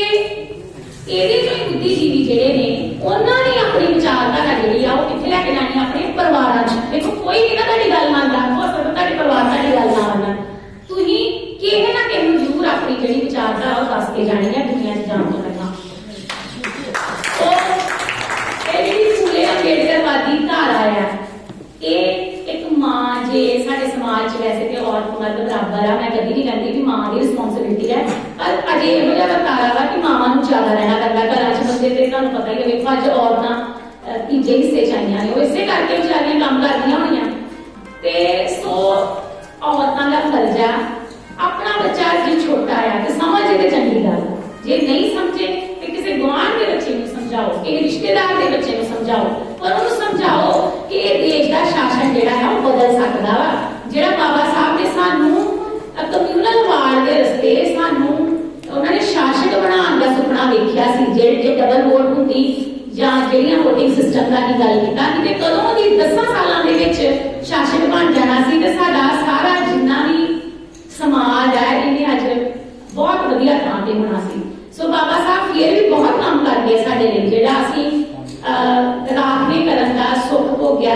ਇਹਦੇ ਚੋਂ ਹੀ ਬੁੱਧੀਜੀਵੀ ਜਿਹੜੇ ਨੇ ਉਹਨਾਂ ਨੇ ਆਪਣੀ ਵਿਚਾਰਧਾਰਾ ਜਿਹੜੀ ਆ ਉਹ ਕਿੱਥੇ ਲੈ ਕੇ ਜਾਣੀ, ਆਪਣੇ ਪਰਿਵਾਰਾਂ 'ਚ। ਦੇਖੋ ਕੋਈ ਵੀ ਨਾ ਤੁਹਾਡੀ ਗੱਲ ਮੰਨਦਾ, ਹੋ ਸਕਦਾ ਤੁਹਾਡੇ ਪਰਿਵਾਰ ਤੁਹਾਡੀ ਗੱਲ ਨਾ ਮੰਨਣ, ਤੁਸੀਂ ਕਿਸੇ ਨਾ ਕਿਸੇ ਨੂੰ ਜ਼ਰੂਰ ਆਪਣੀ ਜਿਹੜੀ ਵਿਚਾਰਧਾਰਾ ਉਹ ਦੱਸ ਕੇ ਜਾਣੀ ਹੈ ਦੁਨੀਆ 'ਚ ਜਾਣ ਤੋਂ ਪਹਿਲਾਂ। ਇਹ ਜਿਹੜੀ ਫੂਲੇ ਅੰਬੇਡਕਰਵਾਦੀ ਧਾਰਾ ਆ, ਇਹ ਇੱਕ ਮਾਂ ਜੇ ਸਾਡੇ ਸਮਾਜ 'ਚ ਵੈਸੇ ਤੇ ਔਰਤ ਮਰਦ ਬਰਾਬਰ ਆ, ਮੈਂ ਕਦੀ ਨਹੀਂ ਕਹਿੰਦੀ ਵੀ ਮਾਂ ਦੀ ਰਿਸਪੌਂਸਿਬਿਲਿਟੀ ਹੈ, ਪਰ ਅਜੇ ਇਹੋ ਜਿਹਾ ਵਰਤਾਰਾ ਵਾ ਕਿ ਮਾਵਾਂ ਨੂੰ ਜ਼ਿਆਦਾ ਰਹਿਣਾ ਪੈਂਦਾ ਘਰਾਂ 'ਚ। ਬੰਦੇ ਤੇ ਤੁਹਾਨੂੰ ਪਤਾ ਹੀ ਹੈ, ਵੇਖੋ ਅੱਜ ਔਰਤਾਂ ਤੀਜੇ ਹਿੱਸੇ 'ਚ ਆਈਆਂ ਨੇ, ਉਹ ਇਸੇ ਕਰਕੇ ਵਿਚਾਰੀਆਂ ਕੰਮ ਕਰਦੀਆਂ ਹੋਈਆਂ। ਤੇ ਸੋ ਔਰਤਾਂ ਦਾ ਫਰਜ਼ ਆ ਆਪਣਾ ਬੱਚਾ ਜੇ ਛੋਟਾ ਆ ਤੇ ਸਮਝ ਇਹਦੇ ਚੰਗੀ ਗੱਲ, ਜੇ ਨਹੀਂ ਸਮਝੇ ਤੇ ਕਿਸੇ ਗੁਆਂਢ ਦੇ ਬੱਚੇ ਨੂੰ ਸਮਝਾਓ, ਕਿਸੇ ਰਿਸ਼ਤੇਦਾਰ ਦੇ ਬੱਚੇ ਨੂੰ ਸਮਝਾਓ, ਪਰ ਉਹਨੂੰ ਸਮਝਾਓ ਕਿ ਇਹ ਦੇਸ਼ ਦਾ ਸ਼ਾਸਨ ਜਿਹੜਾ ਹੈ ਉਹ ਬਦਲ ਸਕਦਾ ਵਾ। ਜਿਹੜਾ ਬਾਬਾ ਸਾਹਿਬ ਨੇ ਸਾਨੂੰ ਕਮਿਊਨਲ ਵਾਰਡ ਦੇ ਰਸਤੇ ਸਾਨੂੰ ਉਹਨਾਂ ਨੇ ਸ਼ਾਸਕ ਬਣਾਉਣ ਦਾ ਸੁਪਨਾ ਵੇਖਿਆ ਸੀ, ਜੇ ਡਬਲ ਵੋਟ ਹੁੰਦੀ ਜਾਂ ਜਿਹੜੀਆਂ ਵੋਟਿੰਗ ਸਿਸਟਮ ਦਾ ਹੀ ਗੱਲ ਕੀਤਾ ਕਿ ਕਦੋਂ ਦੀ 10 ਸਾਲਾਂ ਦੇ ਵਿੱਚ ਸ਼ਾਸਕ ਬਣ ਜਾਣਾ ਸੀ ਤੇ ਸਾਡਾ ਸਾਰਾ ਜਿੰਨਾ ਵੀ ਸਮਾਜ ਹੈ ਇਹਨੇ ਅੱਜ ਬਹੁਤ ਵਧੀਆ ਥਾਂ ਤੇ ਹੋਣਾ ਸੀ। ਸੋ ਬਾਬਾ ਸਾਹਿਬ ਫਿਰ ਵੀ ਬਹੁਤ ਕੰਮ ਕਰਦੇ ਸਾਡੇ ਲਈ, ਜਿਹੜਾ ਅਸੀਂ ਰਾਖਵੇਂ ਕਰਨ ਦਾ ਸੁੱਖ ਭੋਗਿਆ,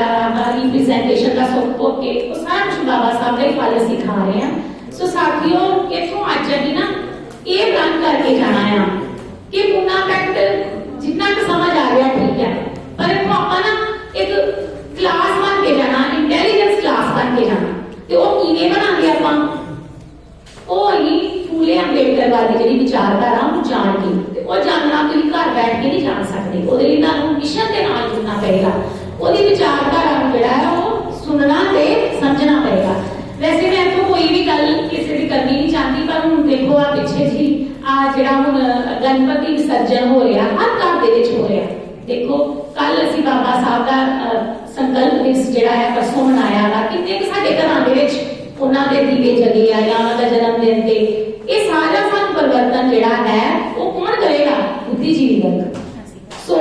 ਰਿਪਰੈਜ਼ੈਂਟੇਸ਼ਨ ਦਾ ਸੁੱਖ ਭੋਗ ਕੇ ਉਹ ਸਾਰਾ ਕੁਝ ਬਾਬਾ ਸਾਹਿਬ ਦਾ ਹੀ ਫਲ ਅਸੀਂ ਖਾ ਰਹੇ ਹਾਂ। ਸੋ ਸਾਥੀਓ ਇੱਥੋਂ ਅੱਜ ਅਸੀਂ ਨਾ ਇਹ ਪ੍ਰਣ ਕਰਕੇ ਜਾਣਾ ਆ ਕਿ ਪੂਨਾ ਪੈਕਟ ਜਿੰਨਾ ਕੁ ਸਮਝ ਆ ਗਿਆ ਠੀਕ ਹੈ, ਪਰ ਇੱਥੋਂ ਆਪਾਂ ਨਾ ਇੱਕ ਕਲਾਸ ਬਣ ਕੇ ਜਾਣਾ, ਇੰਟੈਲੀਜੈਂਸ ਕਲਾਸ ਬਣ ਕੇ ਜਾਣਾ। ਤੇ ਉਹ ਕਿਵੇਂ ਬਣਾਉਂਦੇ ਆਪਾਂ? ਉਹ ਹੀ ਫੂਲੇ ਅੰਬੇਡਕਰਵਾਦੀ ਜਿਹੜੀ ਵਿਚਾਰਧਾਰਾ ਉਹਨੂੰ ਜਾਣ ਕੇ, ਤੇ ਉਹ ਜਾਣਨਾ ਤੁਸੀਂ ਘਰ ਬੈਠ ਕੇ ਨਹੀਂ ਜਾਣ ਸਕਦੇ, ਉਹਦੇ ਲਈ ਤੁਹਾਨੂੰ ਮਿਸ਼ਨ ਦੇ ਨਾਲ ਜੁੜਨਾ ਪਏਗਾ, ਉਹਦੀ ਵਿਚਾਰਧਾਰਾ ਨੂੰ ਜਿਹੜਾ ਹੈ ਉਹ ਸੁਣਨਾ ਤੇ ਸਮਝਣਾ ਪਏਗਾ। ਵੈਸੇ ਮੈਂ ਇੱਥੋਂ ਕੋਈ ਵੀ ਗੱਲ ਕਿਸੇ ਦੀ ਕਰਨੀ ਨਹੀਂ ਚਾਹਦੀ, ਪਰ ਹੁਣ ਦੇਖੋ ਆ ਪਿੱਛੇ ਜੀ ਆ ਜਿਹੜਾ ਹੁਣ ਗਣਪਤੀ ਵਿਸਰਜਨ ਹੋ ਰਿਹਾ, ਹਰ ਘਰ ਦੇ ਵਿੱਚ ਹੋ ਰਿਹਾ। ਦੇਖੋ ਕੱਲ ਅਸੀਂ ਬਾਬਾ ਸਾਹਿਬ ਦਾ ਸੰਕਲਪ ਦਿਵਸ ਜਿਹੜਾ ਹੈ ਪਰਸੋਂ ਮਨਾਇਆ ਵਾ, ਕਿੰਨੇ ਕੁ ਸਾਡੇ ਘਰਾਂ ਦੇ ਵਿੱਚ ਉਹਨਾਂ ਦੇ ਦੀਵੇ ਜਗੇ ਆ ਜਾਂ ਉਹਨਾਂ ਦਾ ਜਨਮ ਦਿਨ ਤੇ। ਇਹ ਸਾਰਾ ਸਾਨੂੰ ਪਰਿਵਰਤਨ ਜਿਹੜਾ ਹੈ ਉਹ ਕੌਣ ਕਰੇਗਾ? ਬੁੱਧੀਜੀਵੀ ਵਰਗ। ਸੋ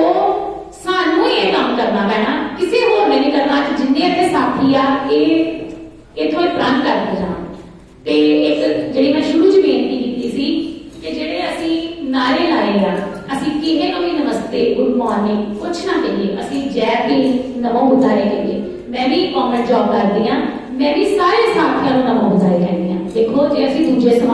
ਸਾਨੂੰ ਇਹ ਕੰਮ ਕਰਨਾ ਪੈਣਾ, ਕਿਸੇ ਹੋਰ ਨੇ ਨਹੀਂ ਕਰਨਾ। ਜਿੰਨੇ ਇੱਥੇ ਸਾਥੀ ਆ ਇਹ ਇਥੋਂ ਪ੍ਰਣ ਕਰਦੇ ਜਾਣ। ਤੇ ਇੱਕ ਜਿਹੜੀ ਮੈਂ ਸ਼ੁਰੂ 'ਚ ਬੇਨਤੀ ਕੀਤੀ ਸੀ ਕਿ ਜਿਹੜੇ ਅਸੀਂ ਨਾਰੇ ਲਾਏ ਆ, ਅਸੀਂ ਕਿਸੇ ਨੂੰ ਵੀ ਨਮਸਤੇ, ਗੁੱਡ ਮਾਰਨਿੰਗ ਕੁਛ ਨਾ ਕਹੀਏ, ਅਸੀਂ ਜੈ ਭੀਮ ਨਮੋ ਬੁੱਧਾਏ ਕਹੀਏ। ਮੈਂ ਵੀ ਗਵਰਨਮੈਂਟ ਜੌਬ ਕਰਦੀ ਆ, ਮੈਂ ਵੀ ਸਾਰੇ ਸਾਥੀਆਂ ਨੂੰ ਨਮੋ ਬੁੱਧਾਏ ਕਹਿੰਦੀ ਆ। ਦੇਖੋ ਜੇ ਅਸੀਂ ਦੂਜੇ